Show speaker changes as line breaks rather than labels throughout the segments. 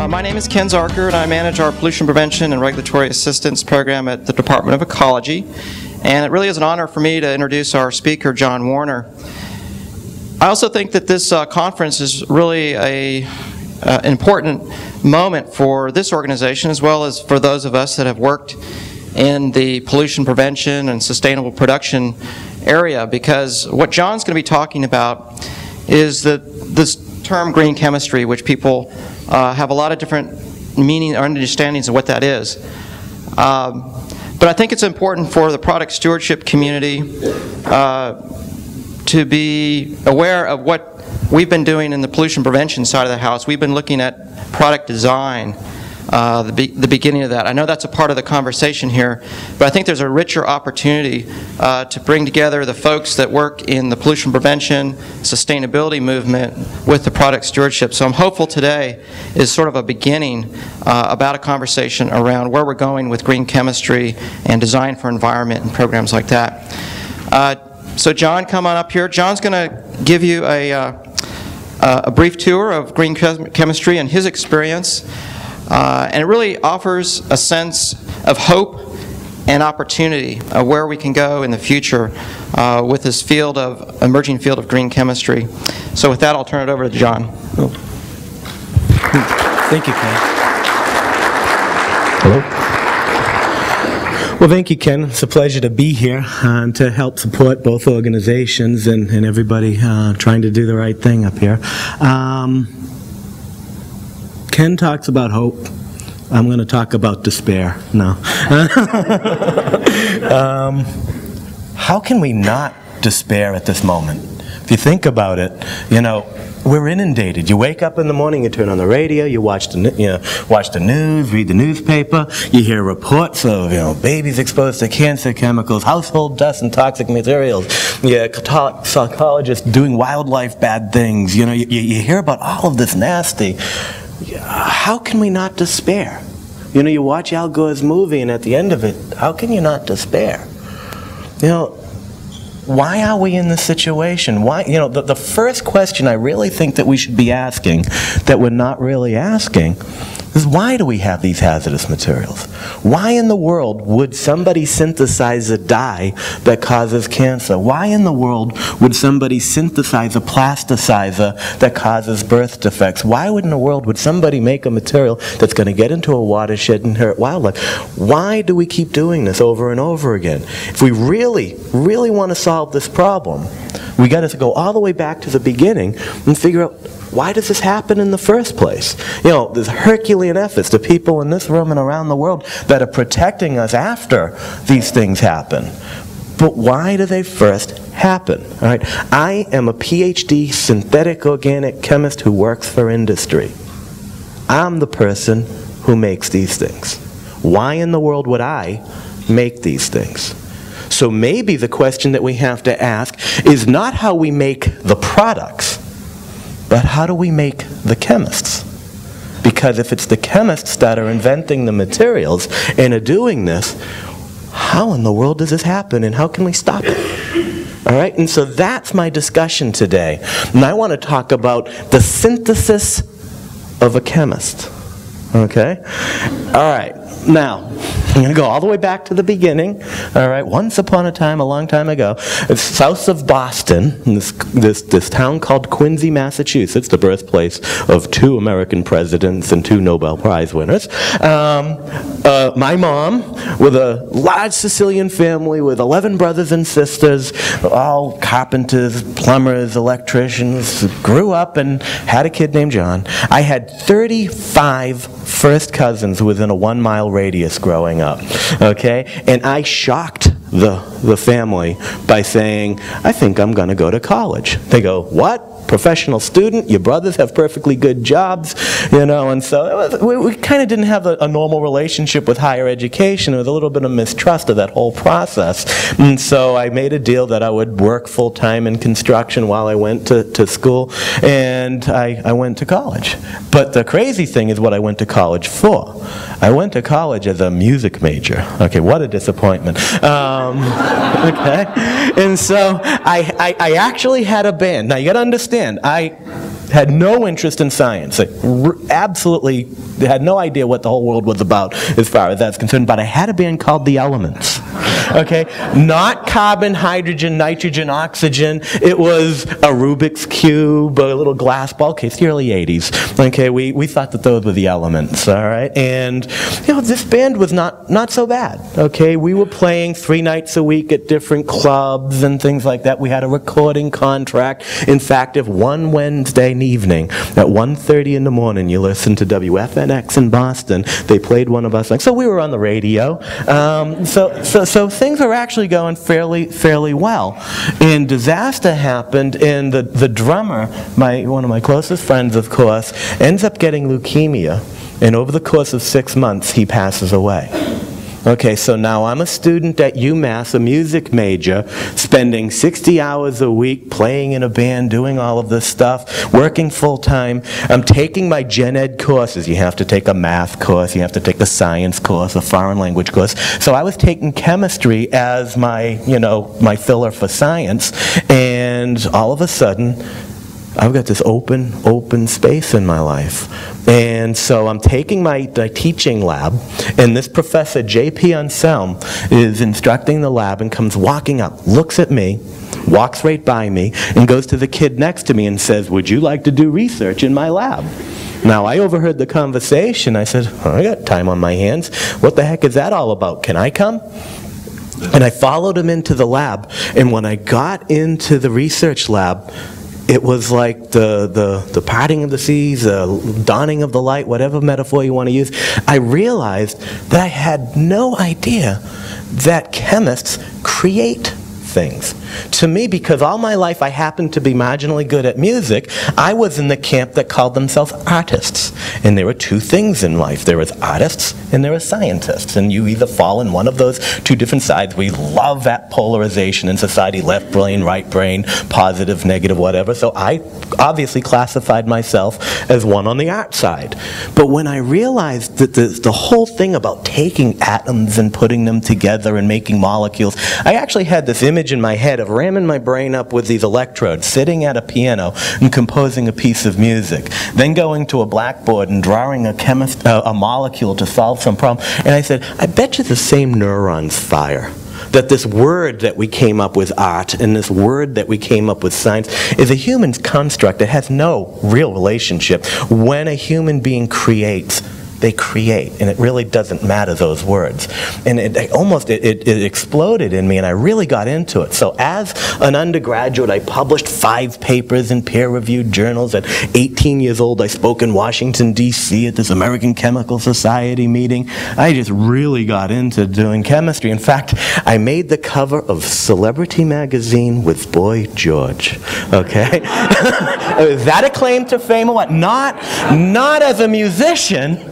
My name is Ken Zarker, and I manage our Pollution Prevention and Regulatory Assistance Program at the Department of Ecology. And it really is an honor for me to introduce our speaker, John Warner. I also think that this conference is really an important moment for this organization, as well as for those of us that have worked in the pollution prevention and sustainable production area, because what John's going to be talking about is this term green chemistry, which people have a lot of different meaning or understandings of what that is. But I think it's important for the product stewardship community to be aware of what we've been doing in the pollution prevention side of the house. We've been looking at product design, the beginning of that. I know that's a part of the conversation here, but I think there's a richer opportunity to bring together the folks that work in the pollution prevention, sustainability movement with the product stewardship. So I'm hopeful today is sort of a beginning about a conversation around where we're going with green chemistry and design for environment and programs like that. So John, come on up here. John's going to give you a brief tour of green chemistry and his experience. And it really offers a sense of hope and opportunity of where we can go in the future with this emerging field of green chemistry. So with that, I'll turn it over to John.
Oh. Thank you, Ken. Hello. Well, thank you, Ken. It's a pleasure to be here and to help support both organizations and everybody trying to do the right thing up here. Ken talks about hope. I'm going to talk about despair now. How can we not despair at this moment? If you think about it, you know, we're inundated. You wake up in the morning, you turn on the radio, you watch the news, read the newspaper, you hear reports of babies exposed to cancer chemicals, household dust and toxic materials, psychologists doing wildlife bad things. You hear about all of this nasty. How can we not despair? You watch Al Gore's movie, and at the end of it, how can you not despair? Why are we in this situation? Why? The first question I really think that we should be asking, that we're not really asking, is why do we have these hazardous materials? Why in the world would somebody synthesize a dye that causes cancer? Why in the world would somebody synthesize a plasticizer that causes birth defects? Why in the world would somebody make a material that's going to get into a watershed and hurt wildlife? Why do we keep doing this over and over again? If we really, really want to solve this problem, we got to go all the way back to the beginning and figure out, why does this happen in the first place? There's Herculean efforts, the people in this room and around the world that are protecting us after these things happen. But why do they first happen? All right? I am a Ph.D. synthetic organic chemist who works for industry. I'm the person who makes these things. Why in the world would I make these things? So maybe the question that we have to ask is not how we make the products, but how do we make the chemists? Because if it's the chemists that are inventing the materials and are doing this, how in the world does this happen and how can we stop it? All right, and so that's my discussion today. And I want to talk about the synthesis of a chemist. Okay? All right, now, I'm going to go all the way back to the beginning. All right, once upon a time, a long time ago, it's south of Boston, this town called Quincy, Massachusetts, the birthplace of 2 American presidents and 2 Nobel Prize winners. My mom, with a large Sicilian family with 11 brothers and sisters, all carpenters, plumbers, electricians, grew up and had a kid named John. I had 35 first cousins within a 1-mile radius growing up. Okay? And I shocked the family by saying, I think I'm going to go to college. They go, what? Professional student, your brothers have perfectly good jobs, and so we kind of didn't have a normal relationship with higher education. There was a little bit of mistrust of that whole process. And so I made a deal that I would work full-time in construction while I went to school, and I went to college. But the crazy thing is what I went to college for. I went to college as a music major. Okay, what a disappointment. Okay, and so I actually had a band. Now you got to understand, understand, I had no interest in science. I absolutely had no idea what the whole world was about as far as that's concerned, but I had a band called The Elements. Okay? Not carbon, hydrogen, nitrogen, oxygen. It was a Rubik's Cube, a little glass ball. Okay, it's the early 80s. Okay, we thought that those were the elements, all right? And, this band was not so bad, okay? We were playing 3 nights a week at different clubs and things like that. We had a recording contract. In fact, if one Wednesday evening at 1:30 in the morning you listened to WFNX in Boston, they played one of us. So we were on the radio. So things are actually going fairly well. And disaster happened, and the drummer, one of my closest friends, of course, ends up getting leukemia, and over the course of 6 months, he passes away. Okay, so now I'm a student at UMass, a music major, spending 60 hours a week playing in a band, doing all of this stuff, working full-time. I'm taking my gen ed courses. You have to take a math course, you have to take a science course, a foreign language course. So I was taking chemistry as my filler for science, and all of a sudden, I've got this open space in my life. And so I'm taking my teaching lab, and this professor, J.P. Anselm, is instructing the lab and comes walking up, looks at me, walks right by me, and goes to the kid next to me and says, "Would you like to do research in my lab?" Now, I overheard the conversation. I said, I got time on my hands. What the heck is that all about? Can I come? And I followed him into the lab, and when I got into the research lab, it was like the parting of the seas, the dawning of the light, whatever metaphor you want to use. I realized that I had no idea that chemists create things. To me, because all my life I happened to be marginally good at music, I was in the camp that called themselves artists. And there were two things in life. There was artists and there were scientists. And you either fall in one of those two different sides. We love that polarization in society, left brain, right brain, positive, negative, whatever. So I obviously classified myself as one on the art side. But when I realized that the whole thing about taking atoms and putting them together and making molecules, I actually had this image in my head of ramming my brain up with these electrodes, sitting at a piano and composing a piece of music, then going to a blackboard and drawing a molecule to solve some problem. And I said, I bet you the same neurons fire. That this word that we came up with, art, and this word that we came up with, science, is a human construct that has no real relationship. When a human being creates, they create, and it really doesn't matter, those words. And it exploded in me, and I really got into it. So as an undergraduate, I published 5 papers in peer-reviewed journals. At 18 years old, I spoke in Washington, D.C. at this American Chemical Society meeting. I just really got into doing chemistry. In fact, I made the cover of Celebrity magazine with Boy George. Okay? Is that a claim to fame or what? Not as a musician.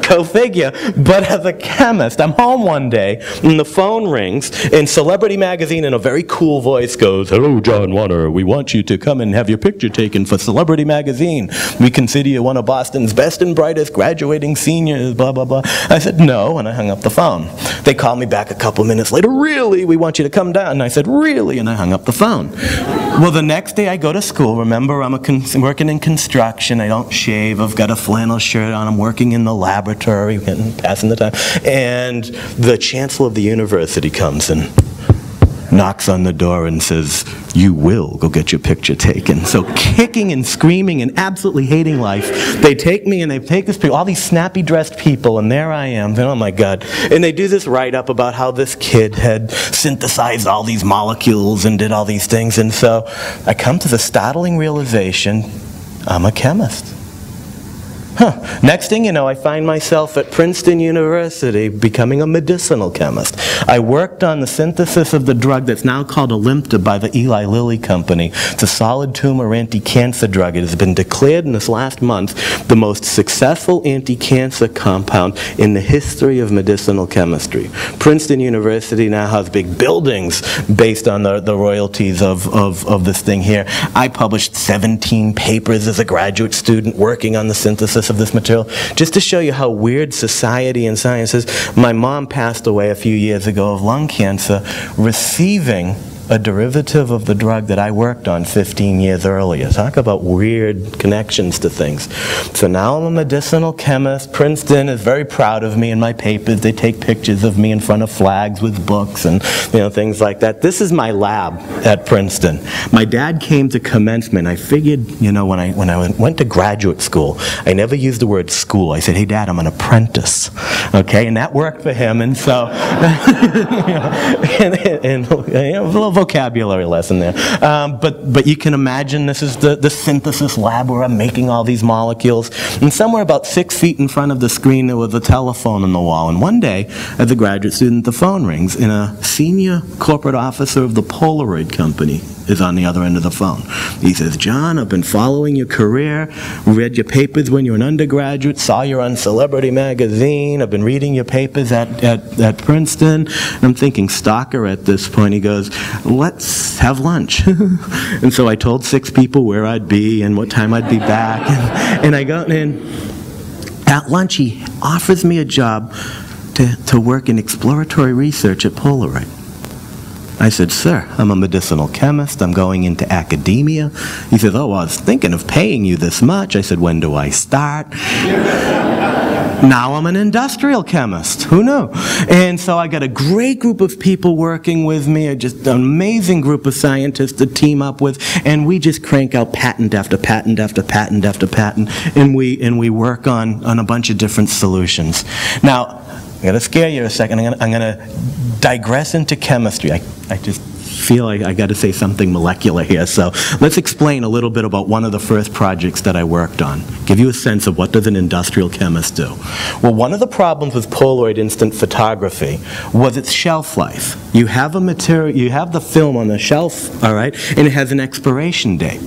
Go figure. But as a chemist, I'm home one day, and the phone rings, and Celebrity magazine in a very cool voice goes, "Hello, John Warner. We want you to come and have your picture taken for Celebrity magazine. We consider you one of Boston's best and brightest graduating seniors, blah, blah, blah." I said, "No," and I hung up the phone. They called me back a couple minutes later, "Really? We want you to come down." And I said, "Really?" And I hung up the phone. Well, the next day I go to school. Remember, I'm working in construction. I don't shave. I've got a flannel shirt on. I'm working in the laboratory, passing the time, and the chancellor of the university comes and knocks on the door and says, "You will go get your picture taken." So kicking and screaming and absolutely hating life, they take me and they take this picture, all these snappy dressed people, and there I am, oh my God. And they do this write-up about how this kid had synthesized all these molecules and did all these things. And so I come to the startling realization, I'm a chemist. Next thing you know, I find myself at Princeton University becoming a medicinal chemist. I worked on the synthesis of the drug that's now called Alimta by the Eli Lilly Company. It's a solid tumor anti-cancer drug. It has been declared in this last month the most successful anti-cancer compound in the history of medicinal chemistry. Princeton University now has big buildings based on the royalties of this thing here. I published 17 papers as a graduate student working on the synthesis of this material. Just to show you how weird society and science is, my mom passed away a few years ago of lung cancer, receiving a derivative of the drug that I worked on 15 years earlier. Talk about weird connections to things. So now I'm a medicinal chemist. Princeton is very proud of me in my papers. They take pictures of me in front of flags with books and things like that. This is my lab at Princeton. My dad came to commencement. I figured, when I went to graduate school, I never used the word school. I said, hey, Dad, I'm an apprentice. Okay, and that worked for him. And so, and a little vocabulary lesson there. But you can imagine this is the synthesis lab where I'm making all these molecules. And somewhere about 6 feet in front of the screen, there was a telephone on the wall. And one day, as a graduate student, the phone rings, and a senior corporate officer of the Polaroid company is on the other end of the phone. He says, John, I've been following your career, read your papers when you were an undergraduate, saw you on Celebrity Magazine, I've been reading your papers at Princeton. And I'm thinking, stalker at this point. He goes, let's have lunch. And so I told 6 people where I'd be and what time I'd be back. And I got in. At lunch, he offers me a job to work in exploratory research at Polaroid. I said, sir, I'm a medicinal chemist. I'm going into academia. He said, oh, well, I was thinking of paying you this much. I said, when do I start? Now I'm an industrial chemist. Who knew? And so I got a great group of people working with me, just an amazing group of scientists to team up with, and we just crank out patent after patent after patent after patent, and we work on a bunch of different solutions. Now, I'm going to scare you a second. I'm going to digress into chemistry. I just feel I got to say something molecular here. So let's explain a little bit about one of the first projects that I worked on. Give you a sense of what does an industrial chemist do. Well, one of the problems with Polaroid instant photography was its shelf life. You have a material, you have the film on the shelf, all right, and it has an expiration date.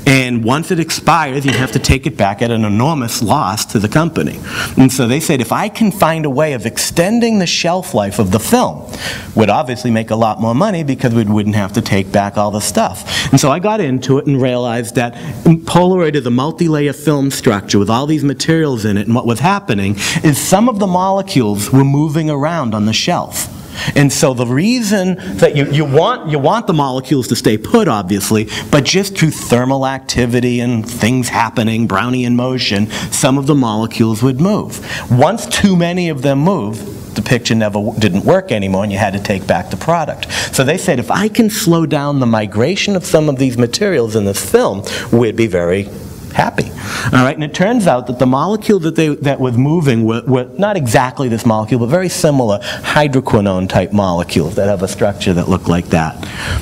And once it expires, you have to take it back at an enormous loss to the company. And so they said, if I can find a way of extending the shelf life of the film, would obviously make a lot more money because we wouldn't have to take back all the stuff. And so I got into it and realized that Polaroid is a multi-layer film structure with all these materials in it, and what was happening is some of the molecules were moving around on the shelf. And so the reason that you want the molecules to stay put, obviously, but just through thermal activity and things happening, Brownian motion, some of the molecules would move. Once too many of them moved, the picture didn't work anymore, and you had to take back the product. So they said, if I can slow down the migration of some of these materials in this film, we'd be very happy. All right, and it turns out that the molecule that was moving were not exactly this molecule, but very similar hydroquinone type molecules that have a structure that look like that.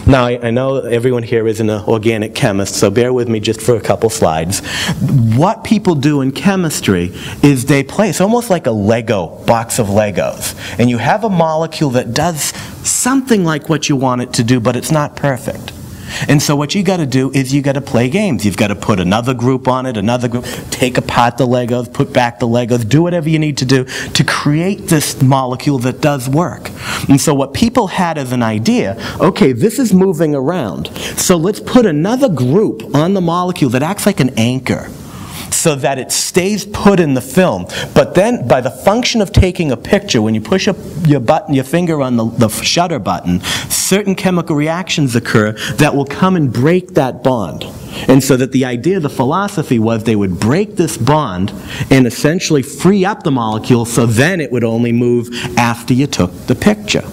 Now, I know everyone here isn't an organic chemist, so bear with me just for a couple slides. What people do in chemistry is they play, it's almost like a Lego, box of Legos, and you have a molecule that does something like what you want it to do, but it's not perfect. And so what you got to do is you got to play games. You've got to put another group on it, another group, take apart the Legos, put back the Legos, do whatever you need to do to create this molecule that does work. And so what people had as an idea, okay, this is moving around, so let's put another group on the molecule that acts like an anchor, so that it stays put in the film. But then, by the function of taking a picture, when you push up your finger on the shutter button, certain chemical reactions occur that will come and break that bond. And so that the idea, the philosophy was they would break this bond and essentially free up the molecule, so then it would only move after you took the picture.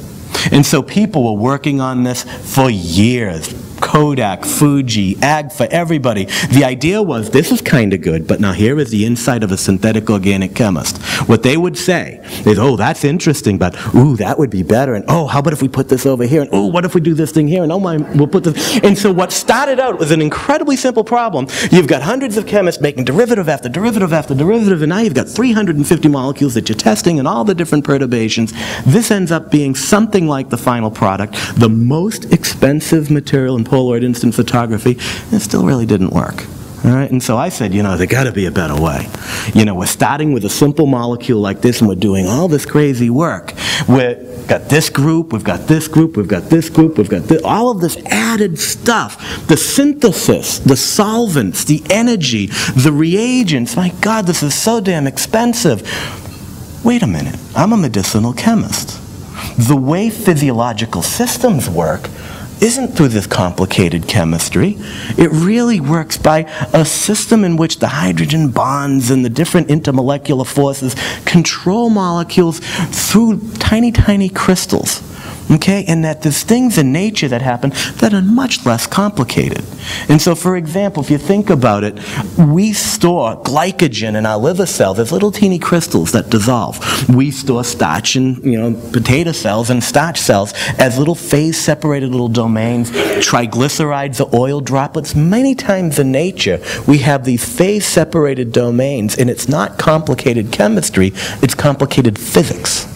And so people were working on this for years. Kodak, Fuji, Agfa, everybody. The idea was, this is kind of good, but now here is the insight of a synthetic organic chemist. What they would say is, oh, that's interesting, but ooh, that would be better, and oh, how about if we put this over here, and oh, what if we do this thing here, and oh my, we'll put this. And so what started out was an incredibly simple problem. You've got hundreds of chemists making derivative after derivative after derivative, and now you've got 350 molecules that you're testing and all the different perturbations. This ends up being something like the final product, the most expensive material in Polaroid instant photography, and it still really didn't work. All right, and so I said, there got to be a better way. We're starting with a simple molecule like this, and we're doing all this crazy work. We've got this group, we've got this group, we've got this group, we've got this, all of this added stuff, the synthesis, the solvents, the energy, the reagents. My God, this is so damn expensive. Wait a minute, I'm a medicinal chemist. The way physiological systems work isn't through this complicated chemistry. It really works by a system in which the hydrogen bonds and the different intermolecular forces control molecules through tiny, tiny crystals. Okay, and that there's things in nature that happen that are much less complicated. And so, for example, if you think about it, we store glycogen in our liver cells as little teeny crystals that dissolve. We store starch in, potato cells and starch cells as little phase-separated little domains. Triglycerides are oil droplets. Many times in nature, we have these phase-separated domains, and it's not complicated chemistry, it's complicated physics.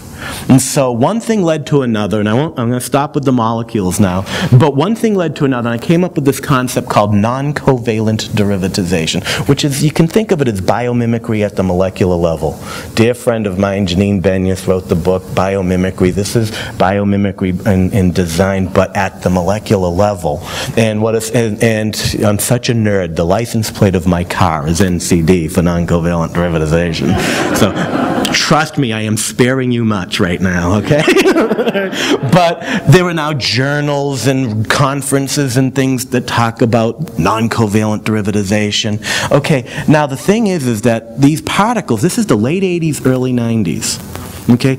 And so one thing led to another, and I'm going to stop with the molecules now, but one thing led to another, and I came up with this concept called non-covalent derivatization, which is, you can think of it as biomimicry at the molecular level. Dear friend of mine, Janine Benyus, wrote the book, Biomimicry. This is biomimicry in design, but at the molecular level. And and I'm such a nerd, the license plate of my car is NCD for non-covalent derivatization. So trust me, I am sparing you much right now, okay? But there are now journals and conferences and things that talk about non-covalent derivatization. Okay, now the thing is that these particles, this is the late 80s, early 90s, okay?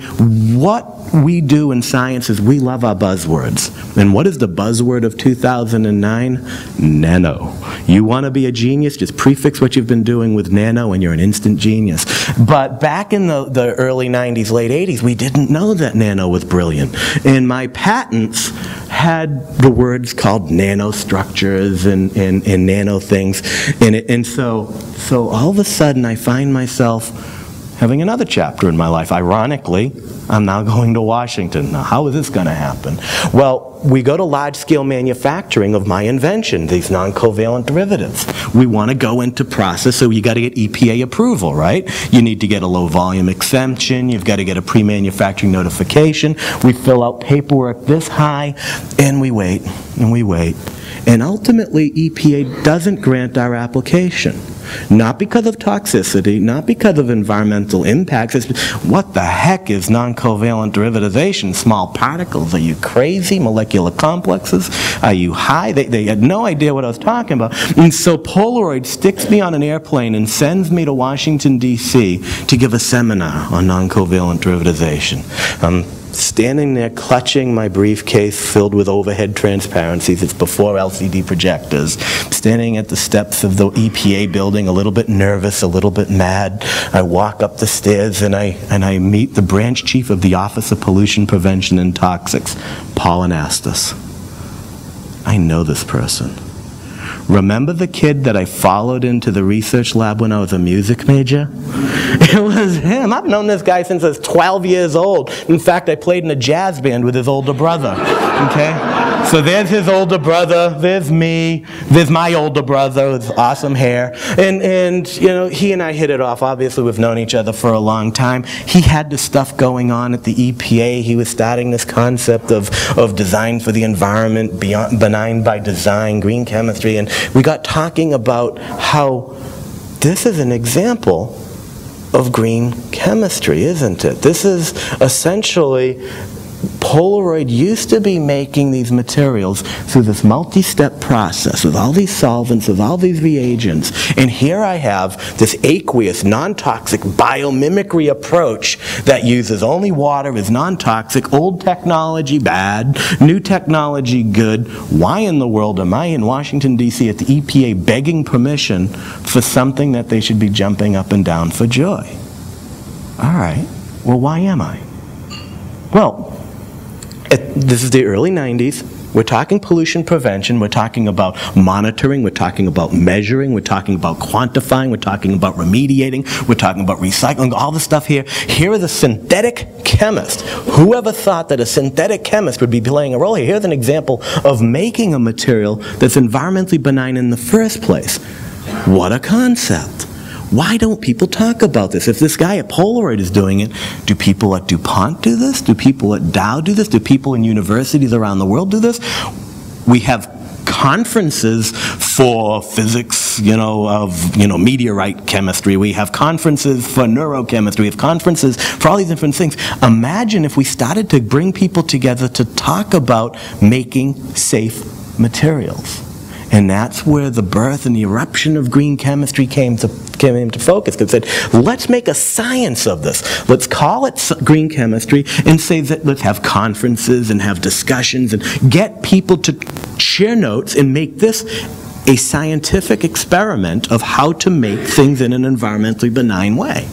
What we do in science is we love our buzzwords. And what is the buzzword of 2009? Nano. You want to be a genius? Just prefix what you've been doing with nano and you're an instant genius. But back in the early 90s, late 80s, we didn't know that nano was brilliant. And my patents had the words called nanostructures and nano things in it. And so all of a sudden I find myself having another chapter in my life. Ironically, I'm now going to Washington. Now, how is this going to happen? Well, we go to large-scale manufacturing of my invention, these non-covalent derivatives. We want to go into process, so you got to get EPA approval, right? You need to get a low-volume exemption. You've got to get a pre-manufacturing notification. We fill out paperwork this high, and we wait, and we wait. And ultimately, EPA doesn't grant our application. Not because of toxicity, not because of environmental impacts. It's, what the heck is non-covalent derivatization? Small particles? Are you crazy? Molecular complexes? Are you high? They had no idea what I was talking about. And so Polaroid sticks me on an airplane and sends me to Washington, D.C. to give a seminar on non-covalent derivatization. Standing there clutching my briefcase filled with overhead transparencies. It's before LCD projectors. Standing at the steps of the EPA building, a little bit nervous, a little bit mad. I walk up the stairs and I meet the branch chief of the Office of Pollution Prevention and Toxics, Paul Anastas. I know this person. Remember the kid that I followed into the research lab when I was a music major? It was him. I've known this guy since I was 12 years old. In fact, I played in a jazz band with his older brother. Okay? So there's his older brother, there's me, there's my older brother with awesome hair. And he and I hit it off. Obviously, we've known each other for a long time. He had this stuff going on at the EPA. He was starting this concept of design for the environment, beyond benign by design, green chemistry. And we got talking about how this is an example of green chemistry, isn't it? This is essentially, Polaroid used to be making these materials through this multi-step process with all these solvents, with all these reagents. And here I have this aqueous, non-toxic biomimicry approach that uses only water, is non-toxic, old technology bad, new technology good. Why in the world am I in Washington, D.C. at the EPA begging permission for something that they should be jumping up and down for joy? All right, well, why am I? Well, this is the early 90s. We're talking pollution prevention. We're talking about monitoring. We're talking about measuring. We're talking about quantifying. We're talking about remediating. We're talking about recycling. All the stuff here. Here is a synthetic chemist. Whoever thought that a synthetic chemist would be playing a role here? Here's an example of making a material that's environmentally benign in the first place. What a concept. Why don't people talk about this? If this guy at Polaroid is doing it, do people at DuPont do this? Do people at Dow do this? Do people in universities around the world do this? We have conferences for physics, of meteorite chemistry. We have conferences for neurochemistry. We have conferences for all these different things. Imagine if we started to bring people together to talk about making safe materials. And that's where the birth and the eruption of green chemistry came into focus. Because it said, let's make a science of this. Let's call it green chemistry and say that let's have conferences and have discussions and get people to share notes and make this a scientific experiment of how to make things in an environmentally benign way.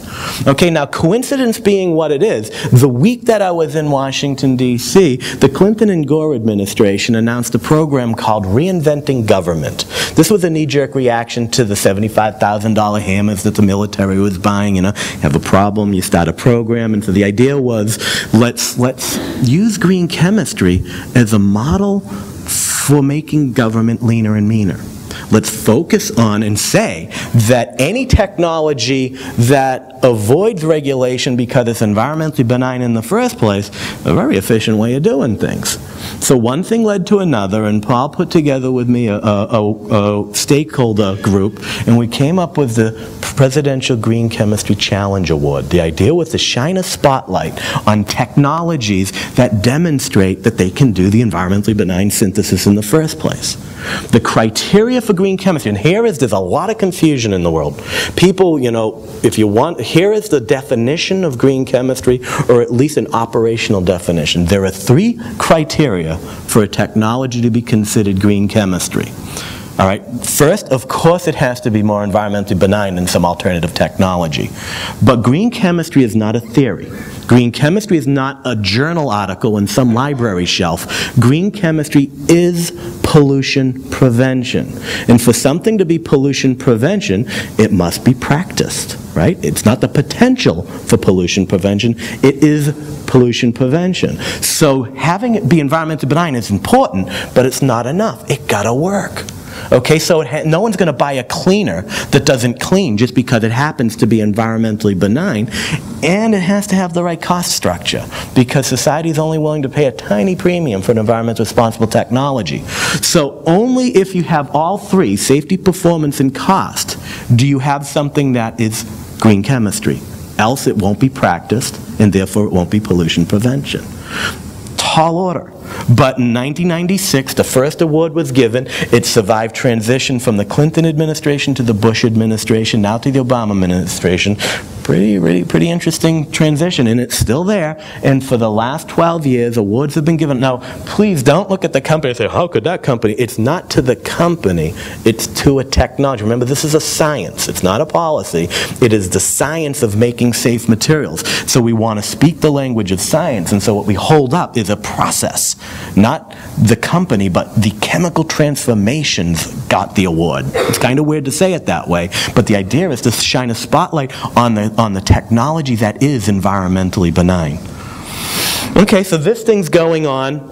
Okay, now coincidence being what it is, the week that I was in Washington, D.C., the Clinton and Gore administration announced a program called Reinventing Government. This was a knee-jerk reaction to the $75,000 hammers that the military was buying. You have a problem, you start a program, and so the idea was, let's use green chemistry as a model for making government leaner and meaner. Let's focus on and say that any technology that avoids regulation because it's environmentally benign in the first place, a very efficient way of doing things. So one thing led to another, and Paul put together with me a stakeholder group, and we came up with the Presidential Green Chemistry Challenge Award. The idea was to shine a spotlight on technologies that demonstrate that they can do the environmentally benign synthesis in the first place. The criteria for green chemistry, and there's a lot of confusion in the world. People, if you want, here is the definition of green chemistry, or at least an operational definition. There are 3 criteria for a technology to be considered green chemistry. All right. First, of course, it has to be more environmentally benign than some alternative technology. But green chemistry is not a theory. Green chemistry is not a journal article in some library shelf. Green chemistry is pollution prevention. And for something to be pollution prevention, it must be practiced, right? It's not the potential for pollution prevention, it is pollution prevention. So having it be environmentally benign is important, but it's not enough. It gotta work. Okay, so no one's going to buy a cleaner that doesn't clean just because it happens to be environmentally benign, and it has to have the right cost structure because society is only willing to pay a tiny premium for an environmentally responsible technology. So only if you have all 3, safety, performance, and cost, do you have something that is green chemistry. Else it won't be practiced, and therefore it won't be pollution prevention. Tall order. But in 1996, the first award was given. It survived transition from the Clinton administration to the Bush administration, now to the Obama administration. Pretty interesting transition, and it's still there. And for the last 12 years, awards have been given. Now, please don't look at the company and say, how could that company? It's not to the company, it's to a technology. Remember, this is a science. It's not a policy. It is the science of making safe materials. So we want to speak the language of science, and so what we hold up is a process. Not the company, but the chemical transformations got the award. It's kind of weird to say it that way, but the idea is to shine a spotlight on the technology that is environmentally benign. Okay, so this thing's going on.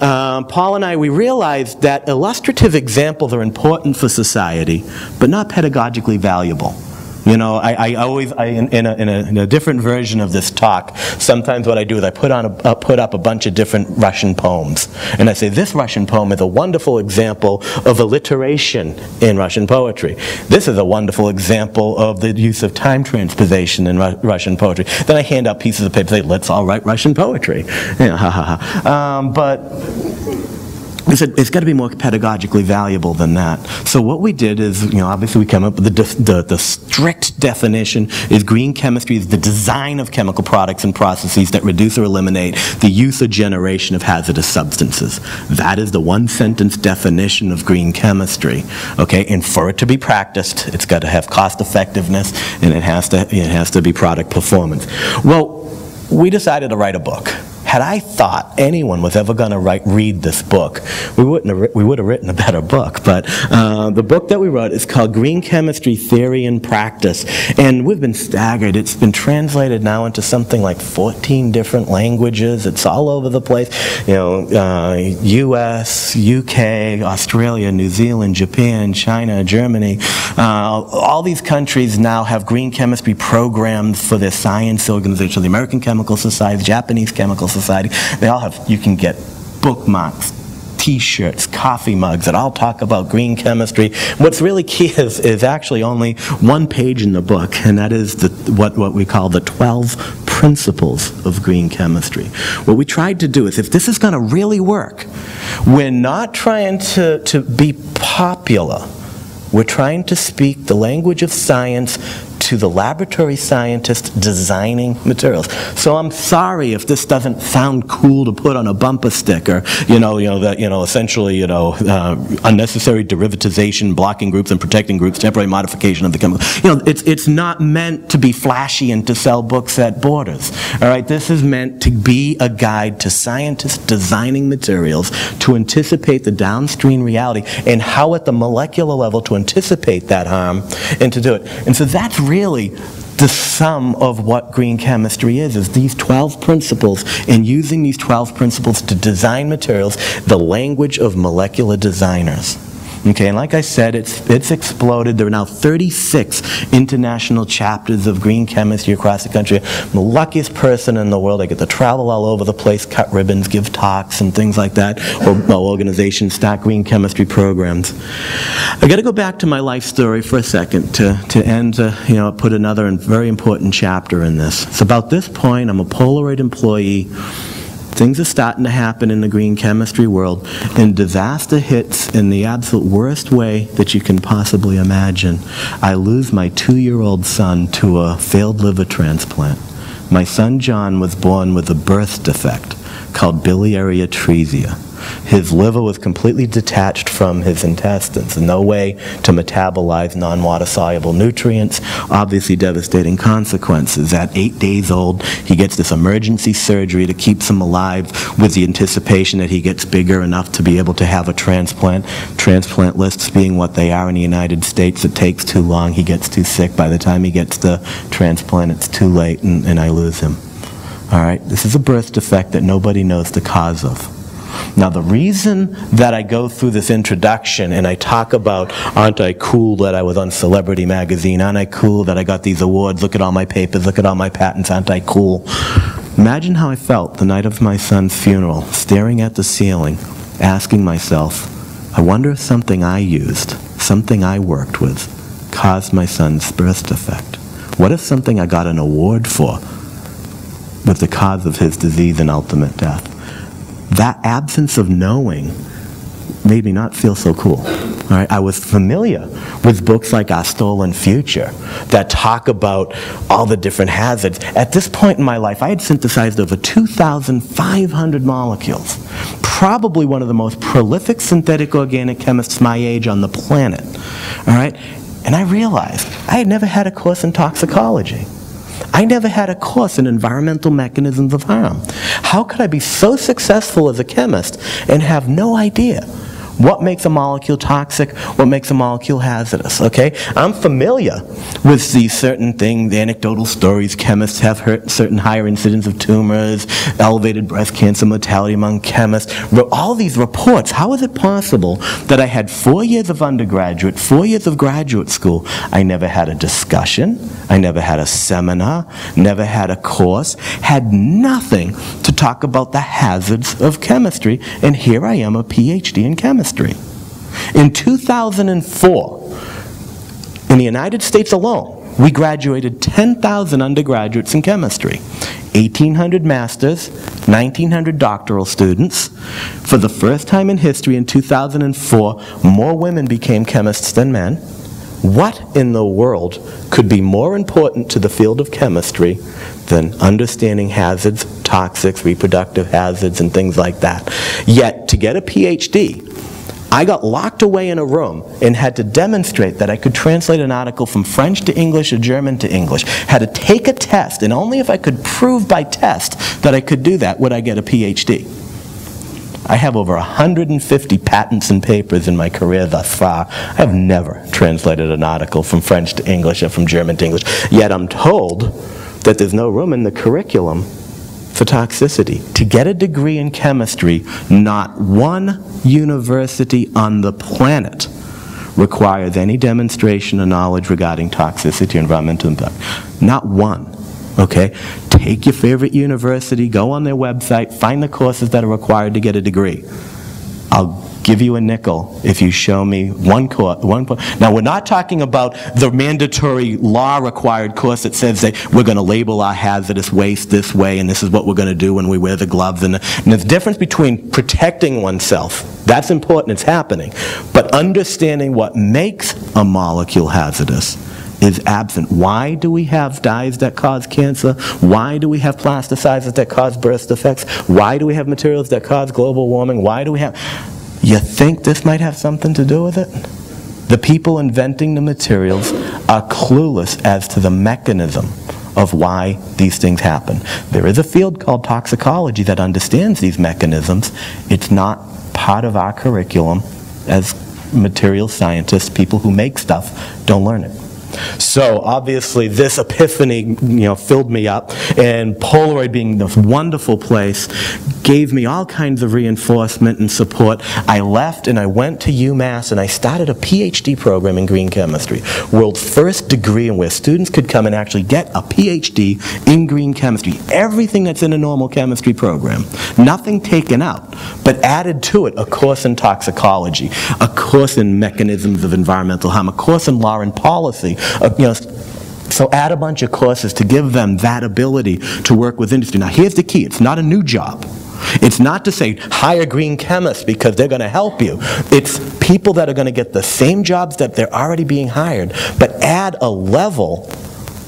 Paul and I, we realized that illustrative examples are important for society, but not pedagogically valuable. You know, in a different version of this talk, sometimes what I do is I put up a bunch of different Russian poems. And I say, this Russian poem is a wonderful example of alliteration in Russian poetry. This is a wonderful example of the use of time transposition in Russian poetry. Then I hand out pieces of paper and say, let's all write Russian poetry. You know, ha ha ha. But it's got to be more pedagogically valuable than that. So what we did is, you know, obviously we came up with the strict definition is green chemistry is the design of chemical products and processes that reduce or eliminate the use or generation of hazardous substances. That is the one-sentence definition of green chemistry. Okay, and for it to be practiced, it's got to have cost effectiveness, and it has to be product performance. Well, we decided to write a book. Had I thought anyone was ever going to read this book, we would have written a better book. But the book that we wrote is called Green Chemistry Theory and Practice. And we've been staggered. It's been translated now into something like 14 different languages. It's all over the place. You know, US, UK, Australia, New Zealand, Japan, China, Germany. All these countries now have green chemistry programs for their science organization. The American Chemical Society, the Japanese Chemical Society, they all have, you can get bookmarks, T-shirts, coffee mugs that all talk about green chemistry. What's really key is actually only one page in the book, and that is what we call the 12 principles of green chemistry. What we tried to do is, if this is going to really work, we're not trying to be popular. We're trying to speak the language of science to the laboratory scientist designing materials. So I'm sorry if this doesn't sound cool to put on a bumper sticker, essentially, unnecessary derivatization, blocking groups and protecting groups, temporary modification of the chemical. It's not meant to be flashy and to sell books at Borders. All right, this is meant to be a guide to scientists designing materials to anticipate the downstream reality and how at the molecular level to anticipate that harm and to do it. And so that's really the sum of what green chemistry is these 12 principles, and using these 12 principles to design materials, the language of molecular designers. Okay, and like I said, it's exploded. There are now 36 international chapters of green chemistry across the country. I'm the luckiest person in the world. I get to travel all over the place, cut ribbons, give talks and things like that, or organizations start green chemistry programs. I got to go back to my life story for a second to end, put another and very important chapter in this. So about this point, I'm a Polaroid employee. Things are starting to happen in the green chemistry world, and disaster hits in the absolute worst way that you can possibly imagine. I lose my 2-year-old son to a failed liver transplant. My son John was born with a birth defect called biliary atresia. His liver was completely detached from his intestines. No way to metabolize non-water soluble nutrients. Obviously devastating consequences. At 8 days old, he gets this emergency surgery that keeps him alive with the anticipation that he gets bigger enough to be able to have a transplant. Transplant lists being what they are in the United States, it takes too long. He gets too sick. By the time he gets the transplant, it's too late, and I lose him. All right, this is a birth defect that nobody knows the cause of. Now, the reason that I go through this introduction and I talk about, aren't I cool that I was on Celebrity Magazine, aren't I cool that I got these awards, look at all my papers, look at all my patents, aren't I cool? Imagine how I felt the night of my son's funeral, staring at the ceiling, asking myself, I wonder if something I used, something I worked with, caused my son's birth defect. What if something I got an award for was the cause of his disease and ultimate death? That absence of knowing made me not feel so cool. All right? I was familiar with books like Our Stolen Future that talk about all the different hazards. At this point in my life, I had synthesized over 2,500 molecules. Probably one of the most prolific synthetic organic chemists my age on the planet. All right? And I realized I had never had a course in toxicology. I never had a course in environmental mechanisms of harm. How could I be so successful as a chemist and have no idea what makes a molecule toxic, what makes a molecule hazardous, okay? I'm familiar with these certain things, the anecdotal stories. Chemists have certain higher incidence of tumors, elevated breast cancer mortality among chemists. All these reports, how is it possible that I had 4 years of undergraduate, 4 years of graduate school, I never had a discussion, I never had a seminar, never had a course, had nothing to talk about the hazards of chemistry, and here I am, a Ph.D. in chemistry. In 2004, in the United States alone, we graduated 10,000 undergraduates in chemistry, 1,800 masters, 1,900 doctoral students. For the first time in history, in 2004, more women became chemists than men. What in the world could be more important to the field of chemistry than understanding hazards, toxics, reproductive hazards, and things like that? Yet, to get a PhD, I got locked away in a room and had to demonstrate that I could translate an article from French to English or German to English. Had to take a test, and only if I could prove by test that I could do that would I get a PhD. I have over 150 patents and papers in my career thus far. I have never translated an article from French to English or from German to English. Yet I'm told that there's no room in the curriculum for toxicity. To get a degree in chemistry, not one university on the planet requires any demonstration or knowledge regarding toxicity or environmental impact. Not one. Okay? Take your favorite university, go on their website, find the courses that are required to get a degree. I'll give you a nickel if you show me one course. Now, we're not talking about the mandatory law-required course that says that we're going to label our hazardous waste this way, and this is what we're going to do when we wear the gloves. And there's a difference between protecting oneself. That's important. It's happening. But understanding what makes a molecule hazardous is absent. Why do we have dyes that cause cancer? Why do we have plasticizers that cause birth defects? Why do we have materials that cause global warming? Why do we have... You think this might have something to do with it? The people inventing the materials are clueless as to the mechanism of why these things happen. There is a field called toxicology that understands these mechanisms. It's not part of our curriculum as material scientists. People who make stuff don't learn it. So obviously this epiphany, filled me up, and Polaroid being this wonderful place gave me all kinds of reinforcement and support. I left and I went to UMass and I started a Ph.D. program in green chemistry, world's first degree in where students could come and actually get a Ph.D. in green chemistry. Everything that's in a normal chemistry program, nothing taken out, but added to it a course in toxicology, a course in mechanisms of environmental harm, a course in law and policy. So add a bunch of courses to give them that ability to work with industry. Now here's the key, it's not a new job. It's not to say hire green chemists because they're going to help you. It's people that are going to get the same jobs that they're already being hired, but add a level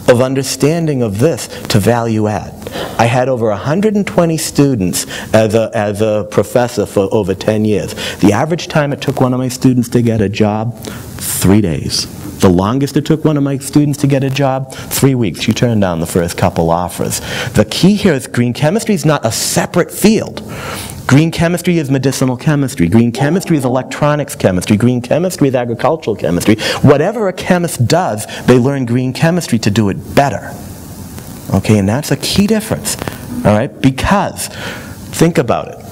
of understanding of this to value add. I had over 120 students as a professor for over 10 years. The average time it took one of my students to get a job, 3 days. The longest it took one of my students to get a job, 3 weeks. She turned down the first couple offers. The key here is green chemistry is not a separate field. Green chemistry is medicinal chemistry. Green chemistry is electronics chemistry. Green chemistry is agricultural chemistry. Whatever a chemist does, they learn green chemistry to do it better. Okay, and that's a key difference. All right, because think about it.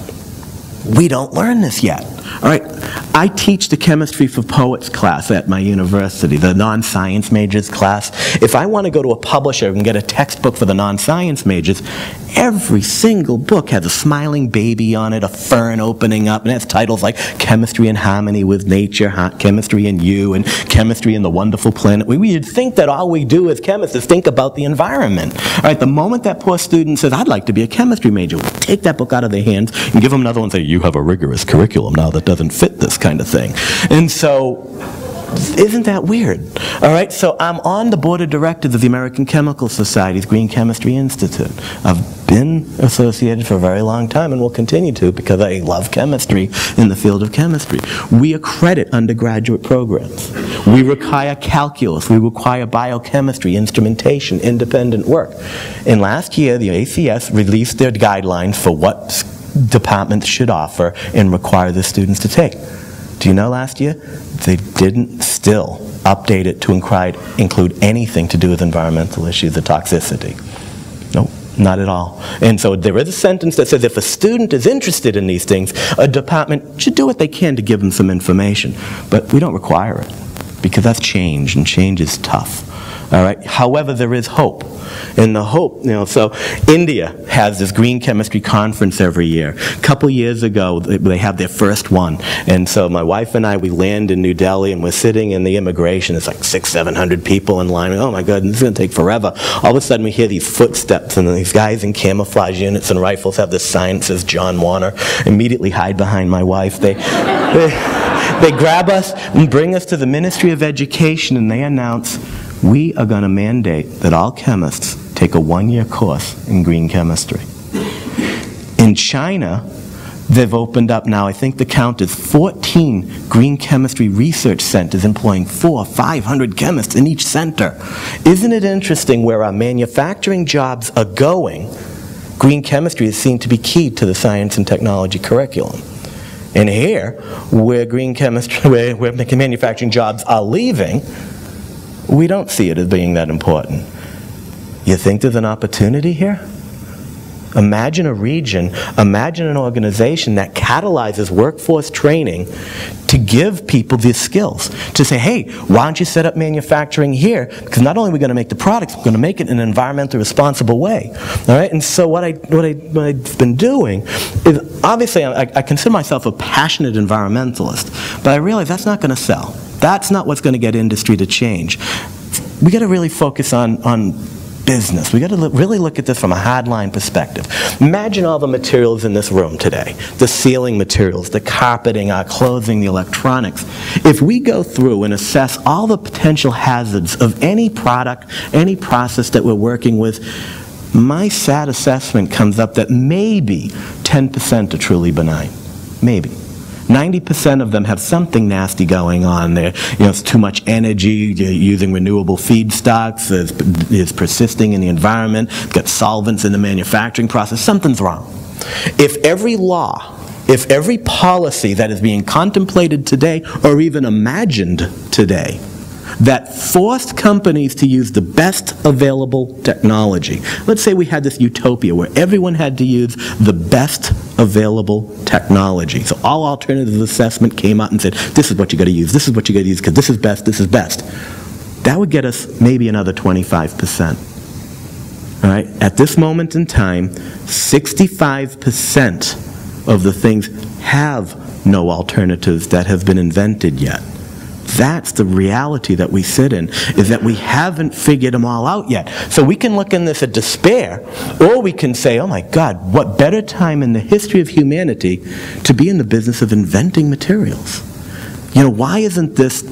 We don't learn this yet. All right, I teach the Chemistry for Poets class at my university, the non-science majors class. If I want to go to a publisher and get a textbook for the non-science majors, every single book has a smiling baby on it, a fern opening up, and it has titles like Chemistry in Harmony with Nature, Chemistry in You, and Chemistry in the Wonderful Planet. We'd think that all we do as chemists is think about the environment. All right, the moment that poor student says, I'd like to be a chemistry major, we take that book out of their hands and give them another one and say, you have a rigorous curriculum now that doesn't fit this kind of thing. And so, isn't that weird? All right, so I'm on the board of directors of the American Chemical Society's Green Chemistry Institute. I've been associated for a very long time and will continue to because I love chemistry in the field of chemistry. We accredit undergraduate programs. We require calculus. We require biochemistry, instrumentation, independent work. And last year, the ACS released their guidelines for what departments should offer and require the students to take. Do you know last year? They didn't still update it to include anything to do with environmental issues or toxicity. Nope, not at all. And so there is a sentence that says if a student is interested in these things, a department should do what they can to give them some information. But we don't require it because that's change, and change is tough. All right. However, there is hope. And the hope, so India has this green chemistry conference every year. A couple years ago, they have their first one. And so my wife and I, we land in New Delhi, and we're sitting in the immigration. It's like 600-700 people in line. Oh my God, this is going to take forever. All of a sudden, we hear these footsteps, and these guys in camouflage units and rifles have this sign that says John Warner. Immediately hide behind my wife. They grab us and bring us to the Ministry of Education, and they announce, we are going to mandate that all chemists take a 1-year course in green chemistry. In China, they've opened up now, I think the count is 14 green chemistry research centers employing 400 or 500 chemists in each center. Isn't it interesting where our manufacturing jobs are going? Green chemistry is seen to be key to the science and technology curriculum. And here, where green chemistry, where manufacturing jobs are leaving, we don't see it as being that important. You think there's an opportunity here? imagine a region, imagine an organization that catalyzes workforce training to give people these skills. To say, hey, why don't you set up manufacturing here? Because not only are we going to make the products, we're going to make it in an environmentally responsible way. All right? And so what I've been doing is, obviously, I consider myself a passionate environmentalist, but I realize that's not going to sell. That's not what's going to get industry to change. We got to really focus on business. We got to really look at this from a hardline perspective. Imagine all the materials in this room today, the ceiling materials, the carpeting, our clothing, the electronics. If we go through and assess all the potential hazards of any product, any process that we're working with, my sad assessment comes up that maybe 10% are truly benign. Maybe. 90% of them have something nasty going on there. It's too much energy, you're using renewable feedstocks, it's persisting in the environment, it's got solvents in the manufacturing process, something's wrong. If every law, if every policy that is being contemplated today or even imagined today that forced companies to use the best available technology. Let's say we had this utopia where everyone had to use the best available technology. So all alternative assessment came out and said, this is what you got to use, this is what you got to use, because this is best, this is best. That would get us maybe another 25%. All right? At this moment in time, 65% of the things have no alternatives that have been invented yet. That's the reality that we sit in, is that we haven't figured them all out yet. So we can look in this at despair, or we can say, oh my God, what better time in the history of humanity to be in the business of inventing materials? Why isn't this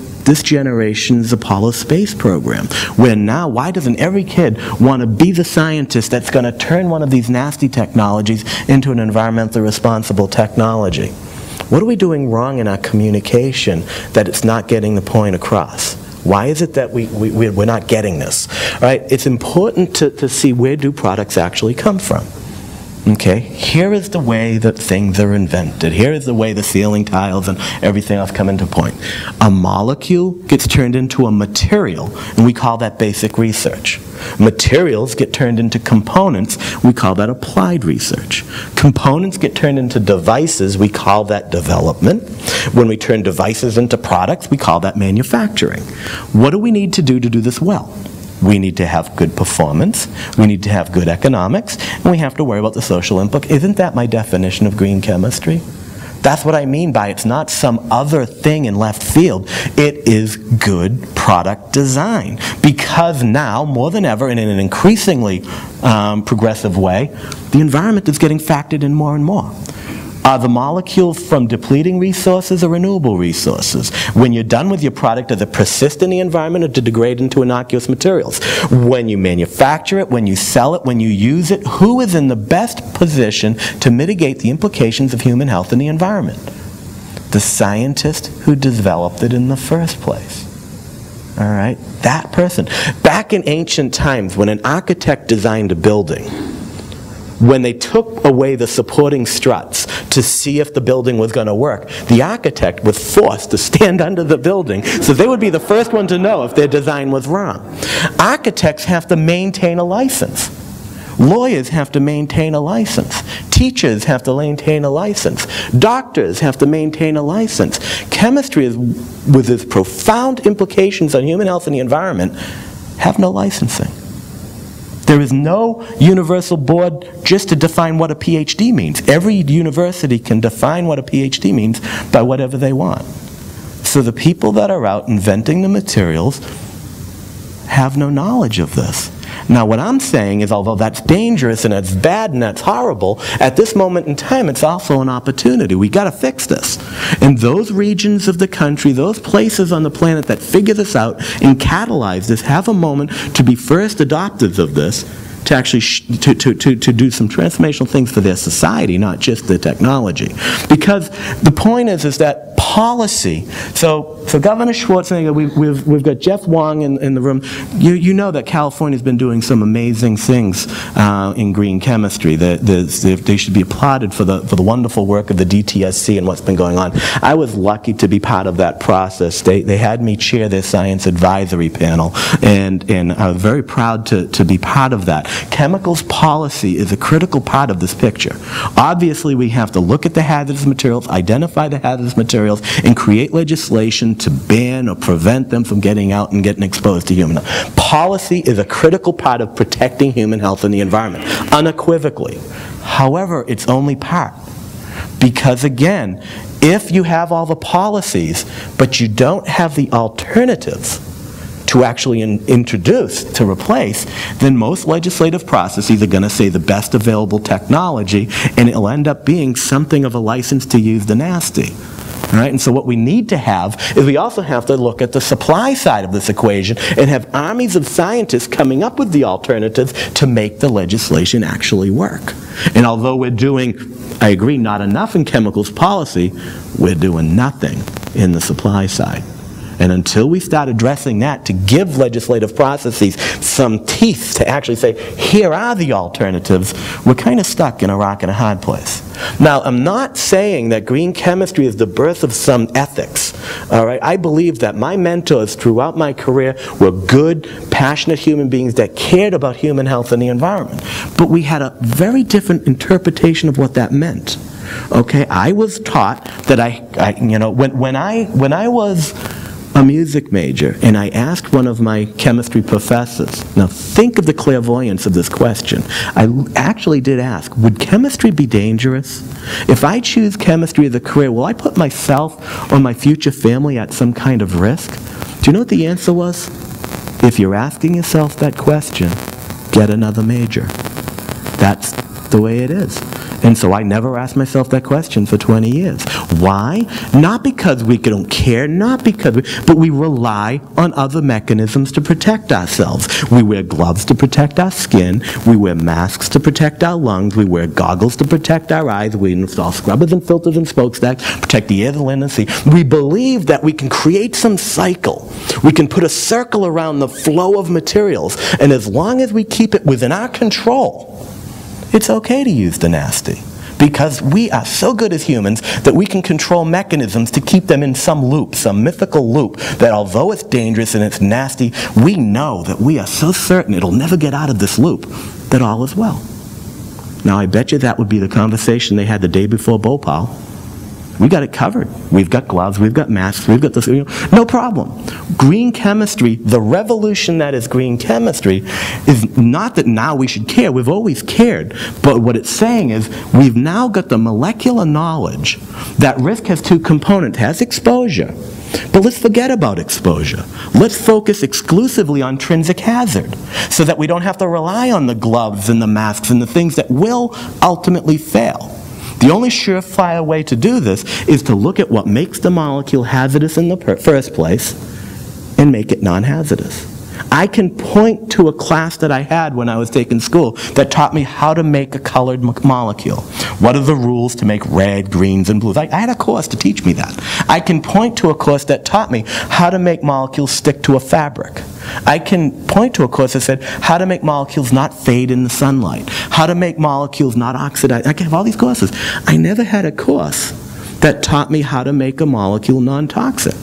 generation's Apollo space program? Where now, why doesn't every kid want to be the scientist that's going to turn one of these nasty technologies into an environmentally responsible technology? What are we doing wrong in our communication that it's not getting the point across? Why is it that we're not getting this? All right, it's important to see, where do products actually come from? Okay, here is the way that things are invented. Here is the way the ceiling tiles and everything else come into point. A molecule gets turned into a material, and we call that basic research. Materials get turned into components, we call that applied research. Components get turned into devices, we call that development. When we turn devices into products, we call that manufacturing. What do we need to do this well? We need to have good performance, we need to have good economics, and we have to worry about the social impact. Isn't that my definition of green chemistry? That's what I mean by it's not some other thing in left field. It is good product design. Because now, more than ever, and in an increasingly progressive way, the environment is getting factored in more and more. Are the molecules from depleting resources or renewable resources? When you're done with your product, does it persist in the environment or to degrade into innocuous materials? When you manufacture it, when you sell it, when you use it, who is in the best position to mitigate the implications of human health and the environment? The scientist who developed it in the first place. All right? That person. Back in ancient times, when an architect designed a building, when they took away the supporting struts to see if the building was going to work, the architect was forced to stand under the building, so they would be the first one to know if their design was wrong. Architects have to maintain a license. Lawyers have to maintain a license. Teachers have to maintain a license. Doctors have to maintain a license. Chemistry, with its profound implications on human health and the environment, have no licensing. There is no universal board just to define what a Ph.D. means. Every university can define what a Ph.D. means by whatever they want. So the people that are out inventing the materials have no knowledge of this. Now what I'm saying is, although that's dangerous and that's bad and that's horrible, at this moment in time it's also an opportunity. We got to fix this. And those regions of the country, those places on the planet that figure this out and catalyze this, have a moment to be first adopters of this, to actually to do some transformational things for their society, not just the technology. Because the point is that policy, so Governor Schwarzenegger, we've got Jeff Wong in the room. You know that California's been doing some amazing things in green chemistry. They should be applauded for the wonderful work of the DTSC and what's been going on. I was lucky to be part of that process. They had me chair their science advisory panel, and I was very proud to be part of that. chemicals policy is a critical part of this picture. Obviously, we have to look at the hazardous materials, identify the hazardous materials, and create legislation to ban or prevent them from getting out and getting exposed to human health. Policy is a critical part of protecting human health and the environment, unequivocally. However, it's only part. Because again, if you have all the policies, but you don't have the alternatives to actually introduce, to replace, then most legislative processes are going to say the best available technology, and it'll end up being something of a license to use the nasty. All right? And so what we need to have is we also have to look at the supply side of this equation and have armies of scientists coming up with the alternatives to make the legislation actually work. And although we're doing, I agree, not enough in chemicals policy, we're doing nothing in the supply side. And until we start addressing that to give legislative processes some teeth to actually say, here are the alternatives, we're kind of stuck in a rock and a hard place. Now, I'm not saying that green chemistry is the birth of some ethics. All right? I believe that my mentors throughout my career were good, passionate human beings that cared about human health and the environment. But we had a very different interpretation of what that meant. Okay? I was taught that when I was a music major, and I asked one of my chemistry professors, now think of the clairvoyance of this question. I actually did ask, would chemistry be dangerous? If I choose chemistry as a career, will I put myself or my future family at some kind of risk? Do you know what the answer was? If you're asking yourself that question, get another major. That's the way it is. And so I never asked myself that question for 20 years. Why? Not because we don't care, but we rely on other mechanisms to protect ourselves. We wear gloves to protect our skin. We wear masks to protect our lungs. We wear goggles to protect our eyes. We install scrubbers and filters and smokestacks, protect the air, the land, and the sea. We believe that we can create some cycle. We can put a circle around the flow of materials, and as long as we keep it within our control, it's okay to use the nasty, because we are so good as humans that we can control mechanisms to keep them in some loop, some mythical loop, that although it's dangerous and it's nasty, we know that we are so certain it'll never get out of this loop that all is well. Now I bet you that would be the conversation they had the day before Bhopal. We got it covered. We've got gloves, we've got masks, we've got this, no problem. Green chemistry, the revolution that is green chemistry, is not that now we should care. We've always cared. But what it's saying is we've now got the molecular knowledge that risk has two components. It has exposure. But let's forget about exposure. Let's focus exclusively on intrinsic hazard so that we don't have to rely on the gloves and the masks and the things that will ultimately fail. The only surefire way to do this is to look at what makes the molecule hazardous in the first place and make it non-hazardous. I can point to a class that I had when I was taking school that taught me how to make a colored molecule. What are the rules to make red, greens, and blues? I had a course to teach me that. I can point to a course that taught me how to make molecules stick to a fabric. I can point to a course that said how to make molecules not fade in the sunlight, how to make molecules not oxidize. I can have all these courses. I never had a course that taught me how to make a molecule non-toxic.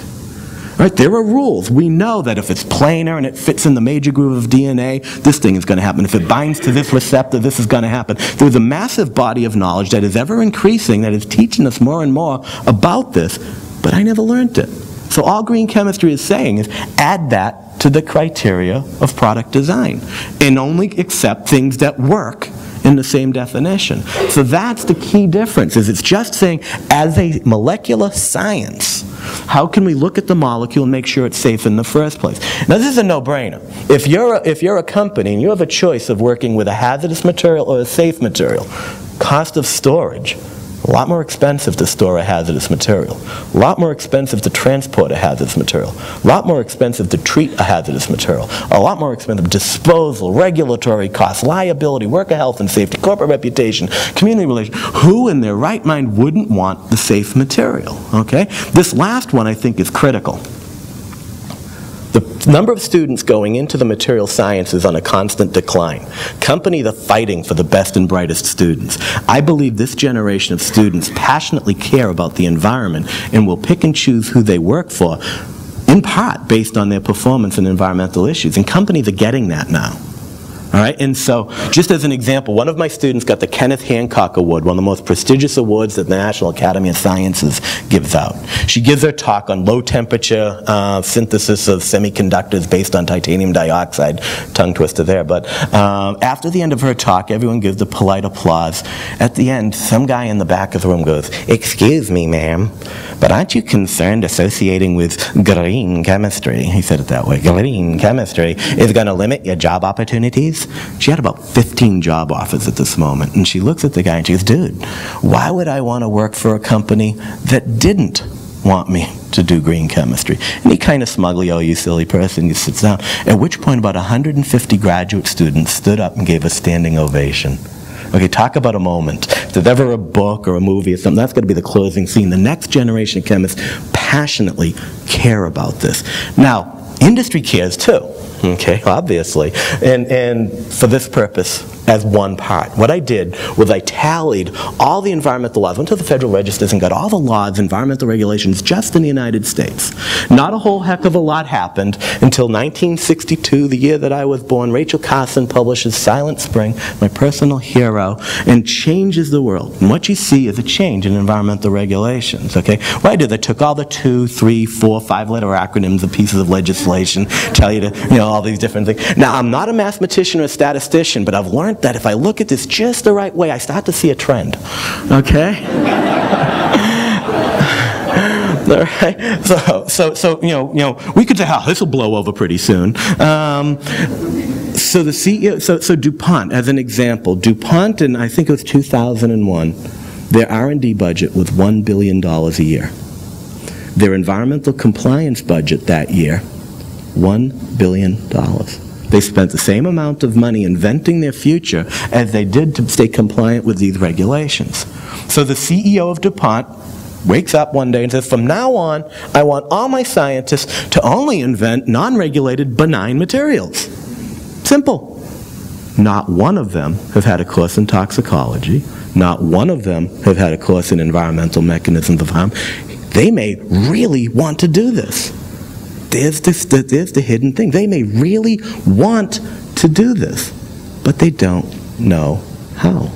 Right? There are rules. We know that if it's planar and it fits in the major groove of DNA, this thing is going to happen. If it binds to this receptor, this is going to happen. There's a massive body of knowledge that is ever increasing, that is teaching us more and more about this, but I never learned it. So all green chemistry is saying is add that to the criteria of product design and only accept things that work in the same definition. So that's the key difference, is it's just saying as a molecular science, how can we look at the molecule and make sure it's safe in the first place? Now this is a no-brainer. If you're a company and you have a choice of working with a hazardous material or a safe material, cost of storage, a lot more expensive to store a hazardous material, a lot more expensive to transport a hazardous material, a lot more expensive to treat a hazardous material, a lot more expensive disposal, regulatory costs, liability, worker health and safety, corporate reputation, community relations. Who in their right mind wouldn't want the safe material? Okay? This last one I think is critical. The number of students going into the material science is on a constant decline. Companies are fighting for the best and brightest students. I believe this generation of students passionately care about the environment and will pick and choose who they work for, in part based on their performance in environmental issues. And companies are getting that now. All right, and so just as an example, one of my students got the Kenneth Hancock Award, one of the most prestigious awards that the National Academy of Sciences gives out. She gives her talk on low temperature synthesis of semiconductors based on titanium dioxide. Tongue twister there, but after the end of her talk, everyone gives a polite applause. At the end, some guy in the back of the room goes, "Excuse me, ma'am, but aren't you concerned associating with green chemistry?" He said it that way. "Green chemistry is going to limit your job opportunities?" She had about 15 job offers at this moment, and she looks at the guy and she goes, "Dude, why would I want to work for a company that didn't want me to do green chemistry?" And he kind of smugly, "Oh, you silly person," he sits down. At which point about 150 graduate students stood up and gave a standing ovation. Okay, talk about a moment. If there's ever a book or a movie or something, that's going to be the closing scene. The next generation of chemists passionately care about this. Now, industry cares too, okay, obviously, and for this purpose as one part. What I did was I tallied all the environmental laws, went to the Federal Registers and got all the laws, environmental regulations just in the United States. Not a whole heck of a lot happened until 1962, the year that I was born. Rachel Carson publishes Silent Spring, my personal hero, and changes the world. And what you see is a change in environmental regulations, okay? What I did, I took all the 2, 3, 4, 5-letter acronyms of pieces of legislation, tell you to, all these different things. Now, I'm not a mathematician or a statistician, but I've learned that if I look at this just the right way, I start to see a trend, okay? All right. So we could say, "Oh, this will blow over pretty soon." So the CEO, so DuPont, as an example, DuPont in I think it was 2001, their R&D budget was $1 billion a year. Their environmental compliance budget that year, $1 billion. They spent the same amount of money inventing their future as they did to stay compliant with these regulations. So the CEO of DuPont wakes up one day and says, "From now on, I want all my scientists to only invent non-regulated benign materials." Simple. Not one of them have had a course in toxicology. Not one of them have had a course in environmental mechanisms of harm. They may really want to do this. There's the hidden thing. They may really want to do this, but they don't know how.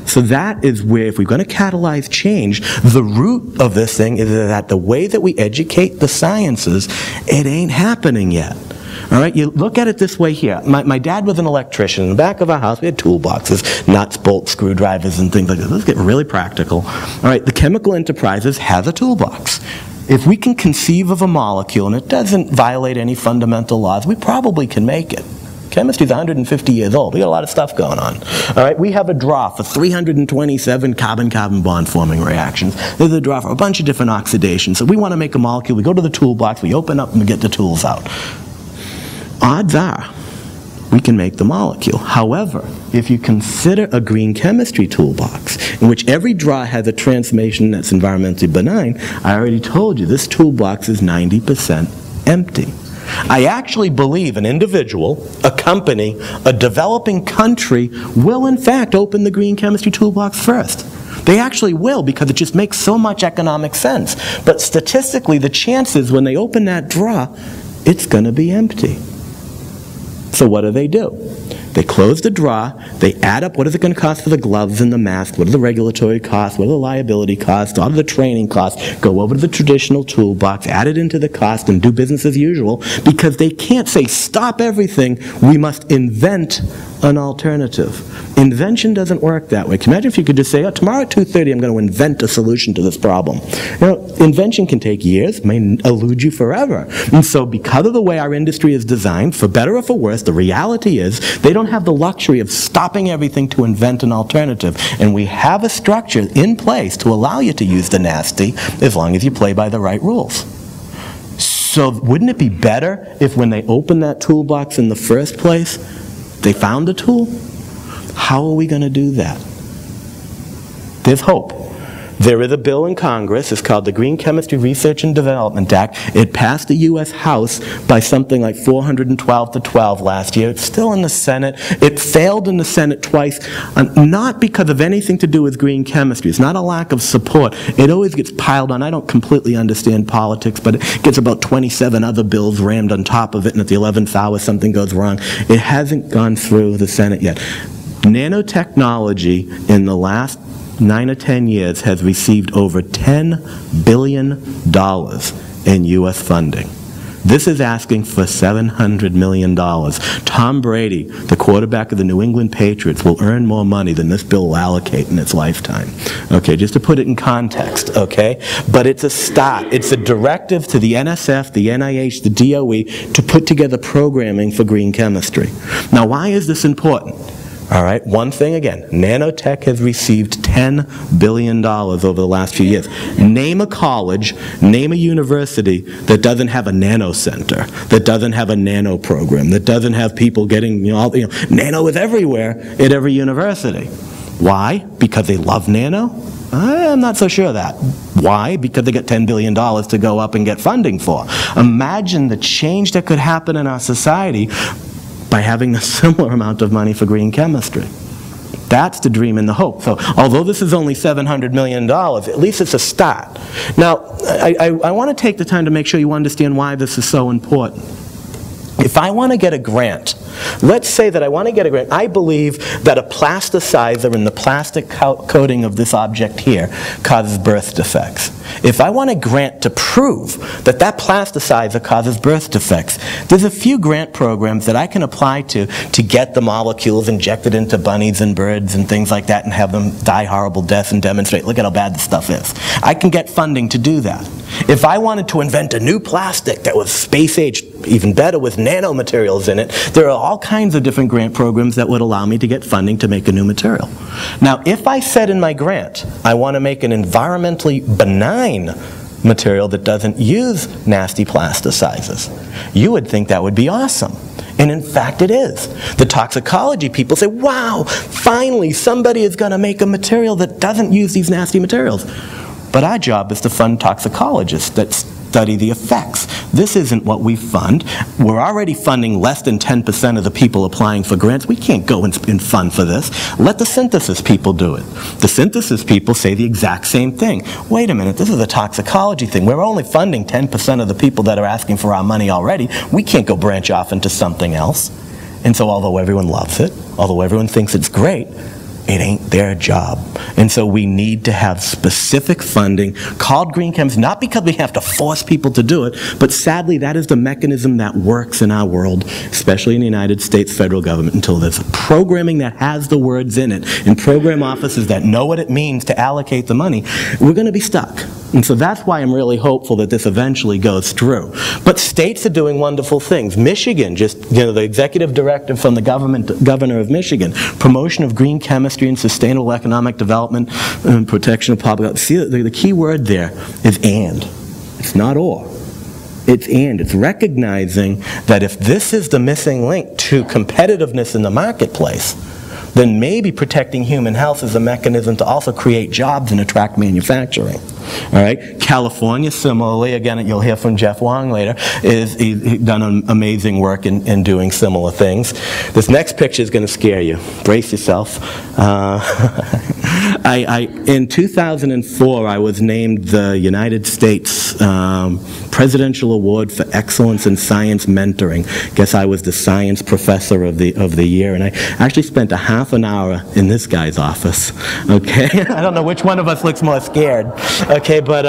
So that is where, if we're going to catalyze change, the root of this thing is that the way that we educate the sciences, it ain't happening yet. All right, you look at it this way here. My dad was an electrician. In the back of our house, we had toolboxes, nuts, bolts, screwdrivers, and things like that. Let's get really practical. All right, the Chemical Enterprises has a toolbox. If we can conceive of a molecule and it doesn't violate any fundamental laws, we probably can make it. Chemistry's 150 years old. We got a lot of stuff going on. All right, we have a draw for 327 carbon-carbon bond-forming reactions. There's a draw for a bunch of different oxidations. So we want to make a molecule. We go to the toolbox, we open up, and we get the tools out. Odds are we can make the molecule. However, if you consider a green chemistry toolbox in which every draw has a transformation that's environmentally benign, I already told you this toolbox is 90% empty. I actually believe an individual, a company, a developing country will in fact open the green chemistry toolbox first. They actually will, because it just makes so much economic sense. But statistically, the chances when they open that draw, it's going to be empty. So what do? They close the draw, they add up what is it going to cost for the gloves and the mask, what are the regulatory costs, what are the liability costs, all of the training costs, go over to the traditional toolbox, add it into the cost, and do business as usual, because they can't say, "Stop everything, we must invent an alternative." Invention doesn't work that way. Can you imagine if you could just say, "Oh, tomorrow at 2:30 I'm going to invent a solution to this problem." Invention can take years, may elude you forever. And so because of the way our industry is designed, for better or for worse, the reality is they don't have the luxury of stopping everything to invent an alternative. And we have a structure in place to allow you to use the nasty as long as you play by the right rules. So wouldn't it be better if when they opened that toolbox in the first place, they found the tool? How are we going to do that? There's hope. There is a bill in Congress. It's called the Green Chemistry Research and Development Act. It passed the U.S. House by something like 412 to 12 last year. It's still in the Senate. It failed in the Senate twice, not because of anything to do with green chemistry. It's not a lack of support. It always gets piled on. I don't completely understand politics, but it gets about 27 other bills rammed on top of it, and at the 11th hour something goes wrong. It hasn't gone through the Senate yet. Nanotechnology in the last 9 or 10 years has received over $10 billion in U.S. funding. This is asking for $700 million. Tom Brady, the quarterback of the New England Patriots, will earn more money than this bill will allocate in its lifetime. Okay, just to put it in context, okay? But it's a start. It's a directive to the NSF, the NIH, the DOE to put together programming for green chemistry. Now, why is this important? All right, one thing again, nanotech has received $10 billion over the last few years. Name a college, name a university that doesn't have a nano center, that doesn't have a nano program, that doesn't have people getting, nano is everywhere at every university. Why? Because they love nano? I'm not so sure of that. Why? Because they get $10 billion to go up and get funding for. Imagine the change that could happen in our society by having a similar amount of money for green chemistry. That's the dream and the hope. So although this is only $700 million, at least it's a start. Now, I want to take the time to make sure you understand why this is so important. If I want to get a grant, let's say that I want to get a grant. I believe that a plasticizer in the plastic coating of this object here causes birth defects. If I want a grant to prove that that plasticizer causes birth defects, there's a few grant programs that I can apply to get the molecules injected into bunnies and birds and things like that and have them die horrible deaths and demonstrate, look at how bad the stuff is. I can get funding to do that. If I wanted to invent a new plastic that was space-age, even better with nanomaterials in it, there are all kinds of different grant programs that would allow me to get funding to make a new material. Now, if I said in my grant, I want to make an environmentally benign material that doesn't use nasty plasticizers, you would think that would be awesome. And in fact it is. The toxicology people say, wow, finally somebody is going to make a material that doesn't use these nasty materials. But our job is to fund toxicologists that study the effects. This isn't what we fund. We're already funding less than 10% of the people applying for grants. We can't go and fund for this. Let the synthesis people do it. The synthesis people say the exact same thing. Wait a minute, this is a toxicology thing. We're only funding 10% of the people that are asking for our money already. We can't go branch off into something else. And so although everyone loves it, although everyone thinks it's great, it ain't their job. And so we need to have specific funding called green chemistry, not because we have to force people to do it, but sadly that is the mechanism that works in our world, especially in the United States federal government, until there's programming that has the words in it, and program offices that know what it means to allocate the money, we're going to be stuck. And so that's why I'm really hopeful that this eventually goes through. But states are doing wonderful things. Michigan, just, the executive directive from the governor of Michigan, promotion of green chemistry and sustainable economic development and protection of public health. See, the key word there is and. It's not or. It's and. It's recognizing that if this is the missing link to competitiveness in the marketplace, then maybe protecting human health is a mechanism to also create jobs and attract manufacturing. All right. California, similarly, again, you'll hear from Jeff Wong later, he's done amazing work in doing similar things. This next picture is going to scare you. Brace yourself. In 2004, I was named the United States Presidential Award for Excellence in Science Mentoring. Guess I was the science professor of the year, and I actually spent a half an hour in this guy's office. Okay, I don't know which one of us looks more scared. Okay, but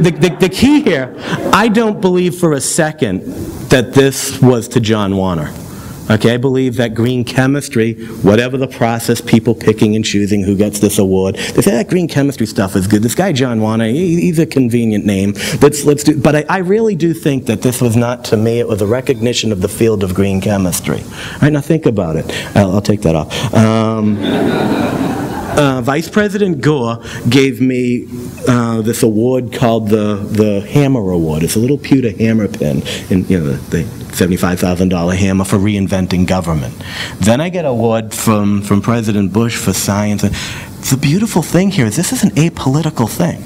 the key here, I don't believe for a second that this was to John Warner. Okay, I believe that green chemistry, whatever the process, people picking and choosing who gets this award, they say that green chemistry stuff is good. This guy John Warner, he's a convenient name. Let's do. But I really do think that this was not to me. It was a recognition of the field of green chemistry. All right, now think about it. I'll take that off. Vice President Gore gave me this award called the Hammer Award. It's a little pewter hammer pin, and the $75,000 hammer for reinventing government. Then I get an award from President Bush for science. the beautiful thing here is this is an apolitical thing.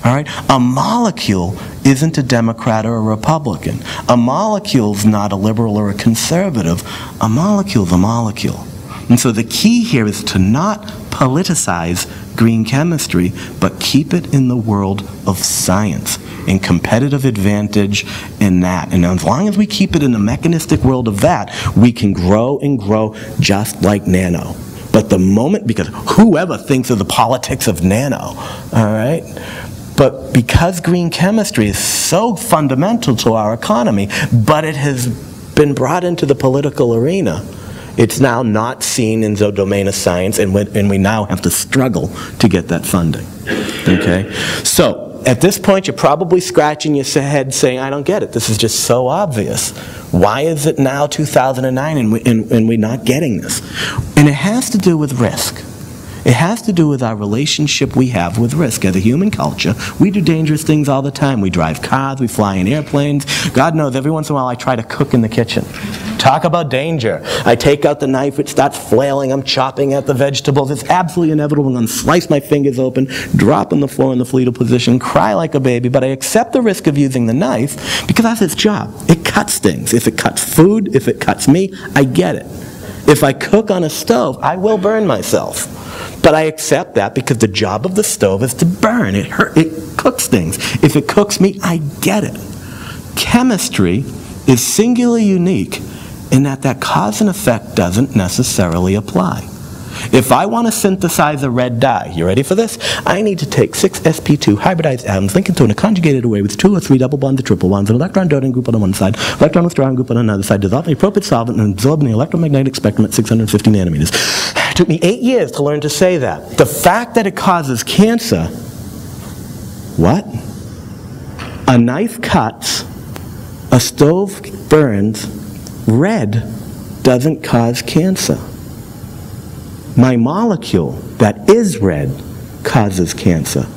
All right? A molecule isn't a Democrat or a Republican. A molecule's not a liberal or a conservative. A molecule's a molecule. And so the key here is to not politicize green chemistry, but keep it in the world of science and competitive advantage in that. And as long as we keep it in the mechanistic world of that, we can grow and grow just like nano. But the moment, because whoever thinks of the politics of nano, all right? But because green chemistry is so fundamental to our economy, but it has been brought into the political arena, it's now not seen in the domain of science, and we now have to struggle to get that funding. Okay? So, at this point, you're probably scratching your head saying, I don't get it. This is just so obvious. Why is it now 2009 and we're not getting this? And it has to do with risk. It has to do with our relationship we have with risk. As a human culture, we do dangerous things all the time. We drive cars, we fly in airplanes. God knows, every once in a while I try to cook in the kitchen. Talk about danger. I take out the knife, it starts flailing, I'm chopping at the vegetables. It's absolutely inevitable. I'm going to slice my fingers open, drop on the floor in the fetal position, cry like a baby, but I accept the risk of using the knife because that's its job. It cuts things. If it cuts food, if it cuts me, I get it. If I cook on a stove, I will burn myself. But I accept that because the job of the stove is to burn. It cooks things. If it cooks me, I get it. Chemistry is singularly unique in that cause and effect doesn't necessarily apply. If I want to synthesize a red dye, you ready for this? I need to take 6 sp2 hybridized atoms, link into in a conjugated way with 2 or 3 double bonds or triple bonds, an electron donating group on one side, electron withdrawing group on another side, dissolve in the appropriate solvent and absorb in the electromagnetic spectrum at 650 nanometers. It took me 8 years to learn to say that. The fact that it causes cancer, what? A knife cuts, a stove burns, red doesn't cause cancer. My molecule that is red causes cancer.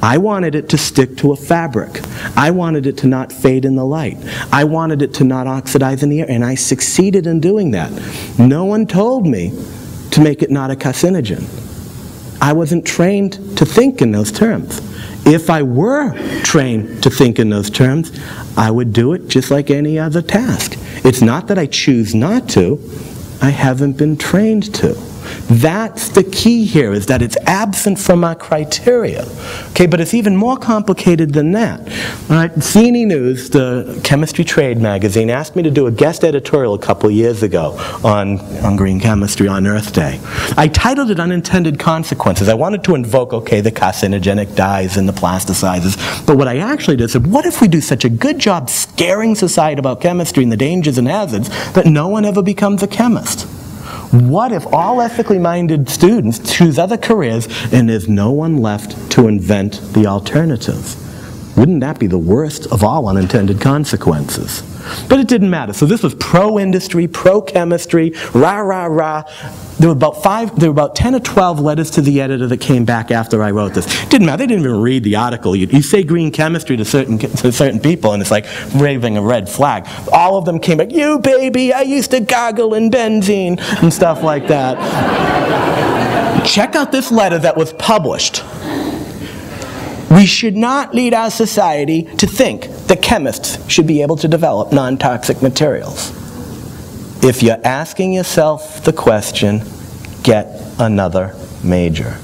I wanted it to stick to a fabric. I wanted it to not fade in the light. I wanted it to not oxidize in the air, and I succeeded in doing that. No one told me to make it not a carcinogen. I wasn't trained to think in those terms. If I were trained to think in those terms, I would do it just like any other task. It's not that I choose not to, I haven't been trained to. That's the key here, is that it's absent from our criteria. Okay, but it's even more complicated than that. All right, CNE News, the chemistry trade magazine, asked me to do a guest editorial a couple years ago on green chemistry on Earth Day. I titled it Unintended Consequences. I wanted to invoke, okay, the carcinogenic dyes and the plasticizers, but what I actually did is said, what if we do such a good job scaring society about chemistry and the dangers and hazards that no one ever becomes a chemist? What if all ethically minded students choose other careers and there's no one left to invent the alternative? Wouldn't that be the worst of all unintended consequences? But it didn't matter. So this was pro-industry, pro-chemistry, rah, rah, rah. There were about 10 or 12 letters to the editor that came back after I wrote this. It didn't matter. They didn't even read the article. You say green chemistry to certain people, and it's like waving a red flag. All of them came back, you baby, I used to gargle in benzene, and stuff like that. Check out this letter that was published. We should not lead our society to think that chemists should be able to develop non-toxic materials. If you're asking yourself the question, get another major.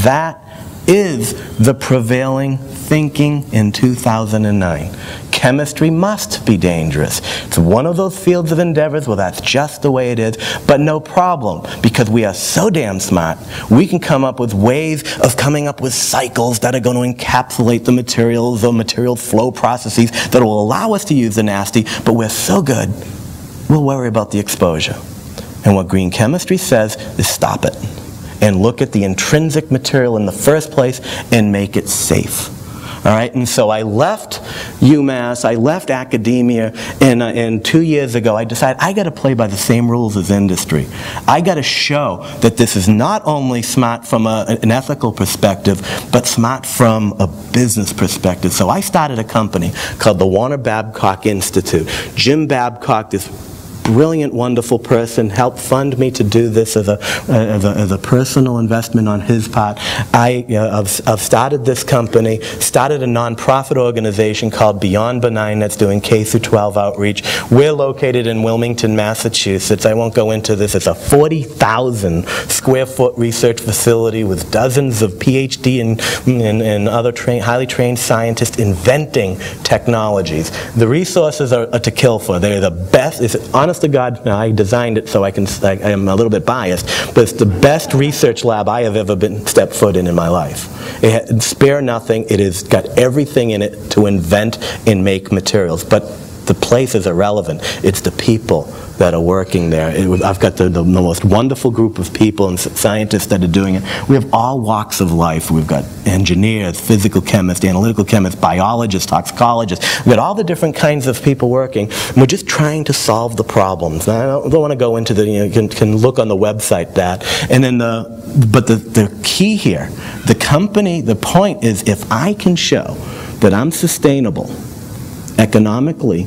That is the prevailing thinking in 2009. Chemistry must be dangerous. It's one of those fields of endeavors where that's just the way it is, but no problem, because we are so damn smart, we can come up with ways of coming up with cycles that are going to encapsulate the materials or material flow processes that will allow us to use the nasty, but we're so good, we'll worry about the exposure. And what green chemistry says is stop it and look at the intrinsic material in the first place and make it safe. All right, and so I left UMass, I left academia, and 2 years ago I decided I got to play by the same rules as industry. I got to show that this is not only smart from an ethical perspective, but smart from a business perspective. So I started a company called the Warner Babcock Institute. Jim Babcock, this brilliant, wonderful person, helped fund me to do this as a personal investment on his part. I've started this company, started a nonprofit organization called Beyond Benign that's doing K through 12 outreach. We're located in Wilmington, Massachusetts. I won't go into this. It's a 40,000 square foot research facility with dozens of Ph.D. and other highly trained scientists inventing technologies. The resources are to kill for. They're the best. Honest to God, now I designed it so I am a little bit biased, but it's the best research lab I have ever stepped foot in my life. It spare nothing. It has got everything in it to invent and make materials. But the place is irrelevant. It's the people that are working there. I've got the most wonderful group of people and scientists that are doing it. We have all walks of life. We've got engineers, physical chemists, analytical chemists, biologists, toxicologists. We've got all the different kinds of people working. And we're just trying to solve the problems. Now, I don't want to go into you can look on the website that. And then but the key here, the point is, if I can show that I'm sustainable economically,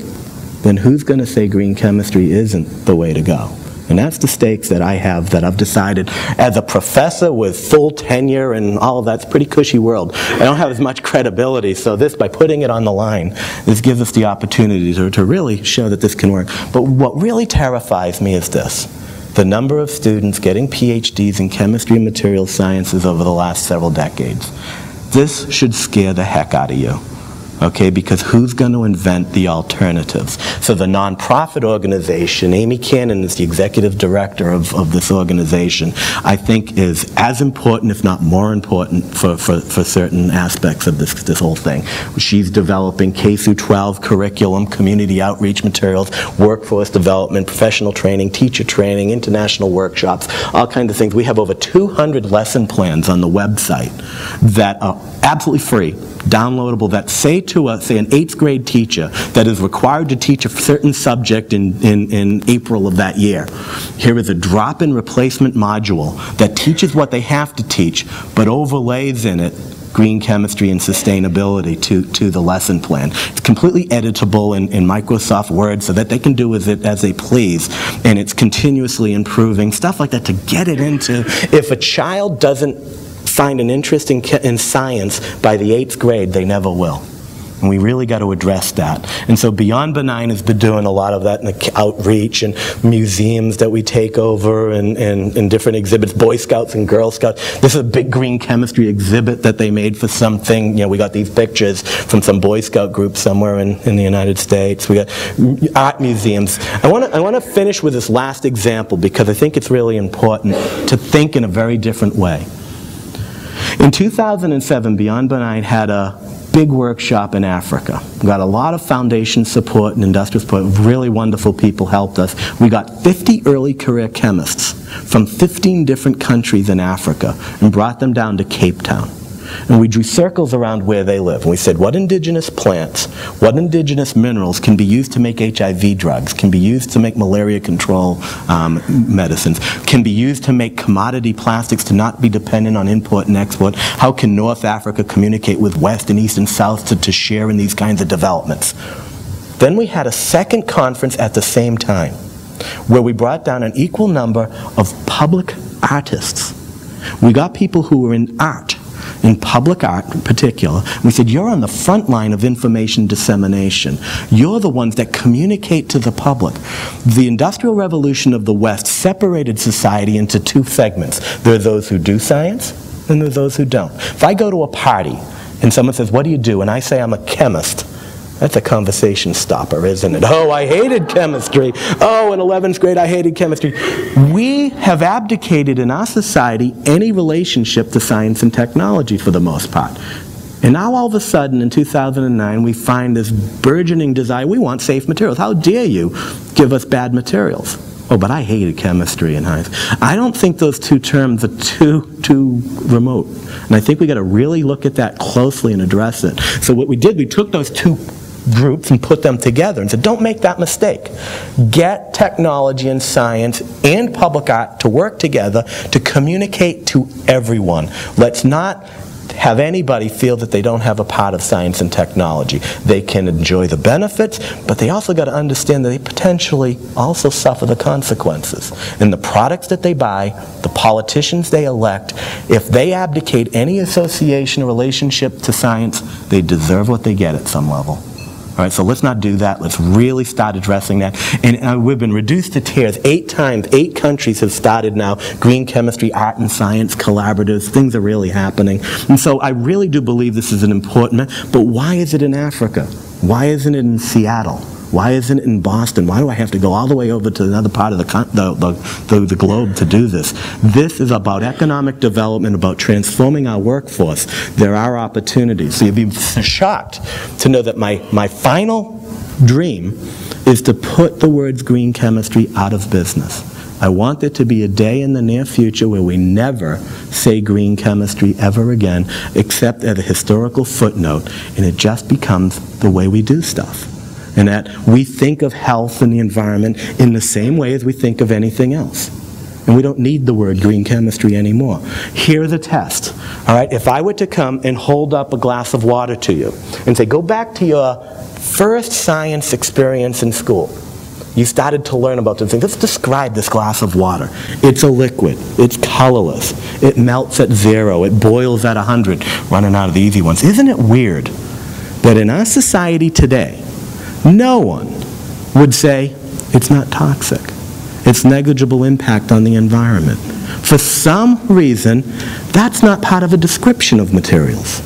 then who's going to say green chemistry isn't the way to go? And that's the stakes that I have, that I've decided as a professor with full tenure and all of that's a pretty cushy world. I don't have as much credibility, so this, by putting it on the line, this gives us the opportunity to really show that this can work. But what really terrifies me is this: the number of students getting PhDs in chemistry and materials sciences over the last several decades. This should scare the heck out of you. Okay, because who's going to invent the alternatives? So the nonprofit organization, Amy Cannon is the executive director of this organization, I think is as important, if not more important, for certain aspects of this whole thing. She's developing K through 12 curriculum, community outreach materials, workforce development, professional training, teacher training, international workshops, all kinds of things. We have over 200 lesson plans on the website that are absolutely free, downloadable, that say to an 8th grade teacher that is required to teach a certain subject in April of that year, here is a drop-in replacement module that teaches what they have to teach, but overlays in it green chemistry and sustainability to the lesson plan. It's completely editable in Microsoft Word so that they can do with it as they please, and it's continuously improving, stuff like that to get it into. If a child doesn't find an interest in science by the 8th grade, they never will. And we really got to address that. And so Beyond Benign has been doing a lot of that in the outreach and museums that we take over and different exhibits, Boy Scouts and Girl Scouts. This is a big green chemistry exhibit that they made for something. We got these pictures from some Boy Scout group somewhere in the United States. We got art museums. I want to finish with this last example because I think it's really important to think in a very different way. In 2007, Beyond Benign had a big workshop in Africa. We got a lot of foundation support and industrial support. Really wonderful people helped us. We got 50 early career chemists from 15 different countries in Africa and brought them down to Cape Town. And we drew circles around where they live. And we said, what indigenous plants, what indigenous minerals can be used to make HIV drugs, can be used to make malaria control medicines, can be used to make commodity plastics to not be dependent on import and export? How can North Africa communicate with West and East and South to share in these kinds of developments? Then we had a second conference at the same time where we brought down an equal number of public artists. We got people who were in art, in public art in particular. We said, you're on the front line of information dissemination. You're the ones that communicate to the public. The Industrial Revolution of the West separated society into two segments. There are those who do science, and there are those who don't. If I go to a party, and someone says, what do you do? And I say, I'm a chemist. That's a conversation stopper, isn't it? Oh, I hated chemistry. Oh, in 11th grade, I hated chemistry. We have abdicated in our society any relationship to science and technology for the most part. And now all of a sudden, in 2009, we find this burgeoning desire. We want safe materials. How dare you give us bad materials? Oh, but I hated chemistry in high school. I don't think those two terms are too remote. And I think we got to really look at that closely and address it. So what we did, we took those two groups and put them together and said, don't make that mistake. Get technology and science and public art to work together to communicate to everyone. Let's not have anybody feel that they don't have a part of science and technology. They can enjoy the benefits, but they also got to understand that they potentially also suffer the consequences. And the products that they buy, the politicians they elect, if they abdicate any association or relationship to science, they deserve what they get at some level. All right, so let's not do that. Let's really start addressing that. And we've been reduced to tears 8 times. 8 countries have started now green chemistry, art and science collaboratives. Things are really happening. And so I really do believe this is an important, but why is it in Africa? Why isn't it in Seattle? Why isn't it in Boston? Why do I have to go all the way over to another part of the globe to do this? This is about economic development, about transforming our workforce. There are opportunities. So you'd be shocked to know that my final dream is to put the words green chemistry out of business. I want there to be a day in the near future where we never say green chemistry ever again, except as a historical footnote, and it just becomes the way we do stuff. And that we think of health and the environment in the same way as we think of anything else. And we don't need the word green chemistry anymore. Here's a test. All right, if I were to come and hold up a glass of water to you and say, go back to your first science experience in school. You started to learn about this thing. Let's describe this glass of water. It's a liquid. It's colorless. It melts at 0. It boils at 100. Running out of the easy ones. Isn't it weird that in our society today, no one would say it's not toxic. It's negligible impact on the environment. For some reason, that's not part of a description of materials.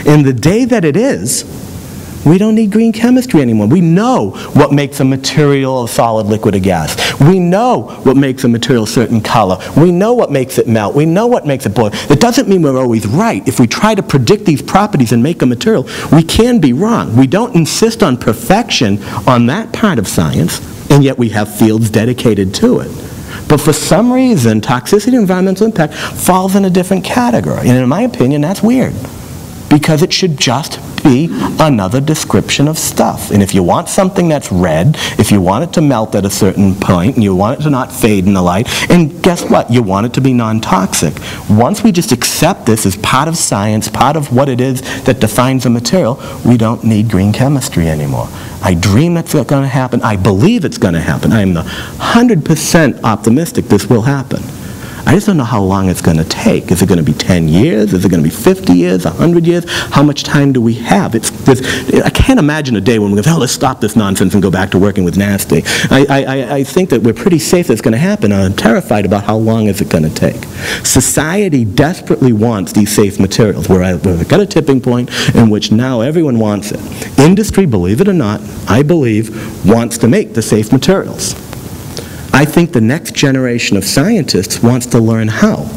And the day that it is, we don't need green chemistry anymore. We know what makes a material a solid, liquid, or gas. We know what makes a material a certain color. We know what makes it melt. We know what makes it boil. It doesn't mean we're always right. If we try to predict these properties and make a material, we can be wrong. We don't insist on perfection on that part of science, and yet we have fields dedicated to it. But for some reason, toxicity and environmental impact falls in a different category. And in my opinion, that's weird, because it should just be another description of stuff. And if you want something that's red, if you want it to melt at a certain point, and you want it to not fade in the light, and guess what? You want it to be non-toxic. Once we just accept this as part of science, part of what it is that defines a material, we don't need green chemistry anymore. I dream that's going to happen. I believe it's going to happen. I am 100% optimistic this will happen. I just don't know how long it's going to take. Is it going to be 10 years? Is it going to be 50 years, 100 years? How much time do we have? I can't imagine a day when we go, oh, let's stop this nonsense and go back to working with nasty. I think that we're pretty safe that it's going to happen. I'm terrified about how long is it going to take. Society desperately wants these safe materials. We've got a tipping point in which now everyone wants it. Industry, believe it or not, I believe, wants to make the safe materials. I think the next generation of scientists wants to learn how.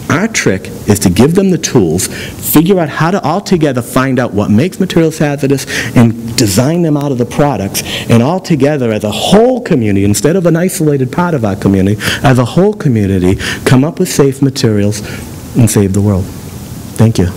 Our trick is to give them the tools, figure out how to altogether find out what makes materials hazardous, and design them out of the products, and all together as a whole community, instead of an isolated part of our community, as a whole community, come up with safe materials and save the world. Thank you.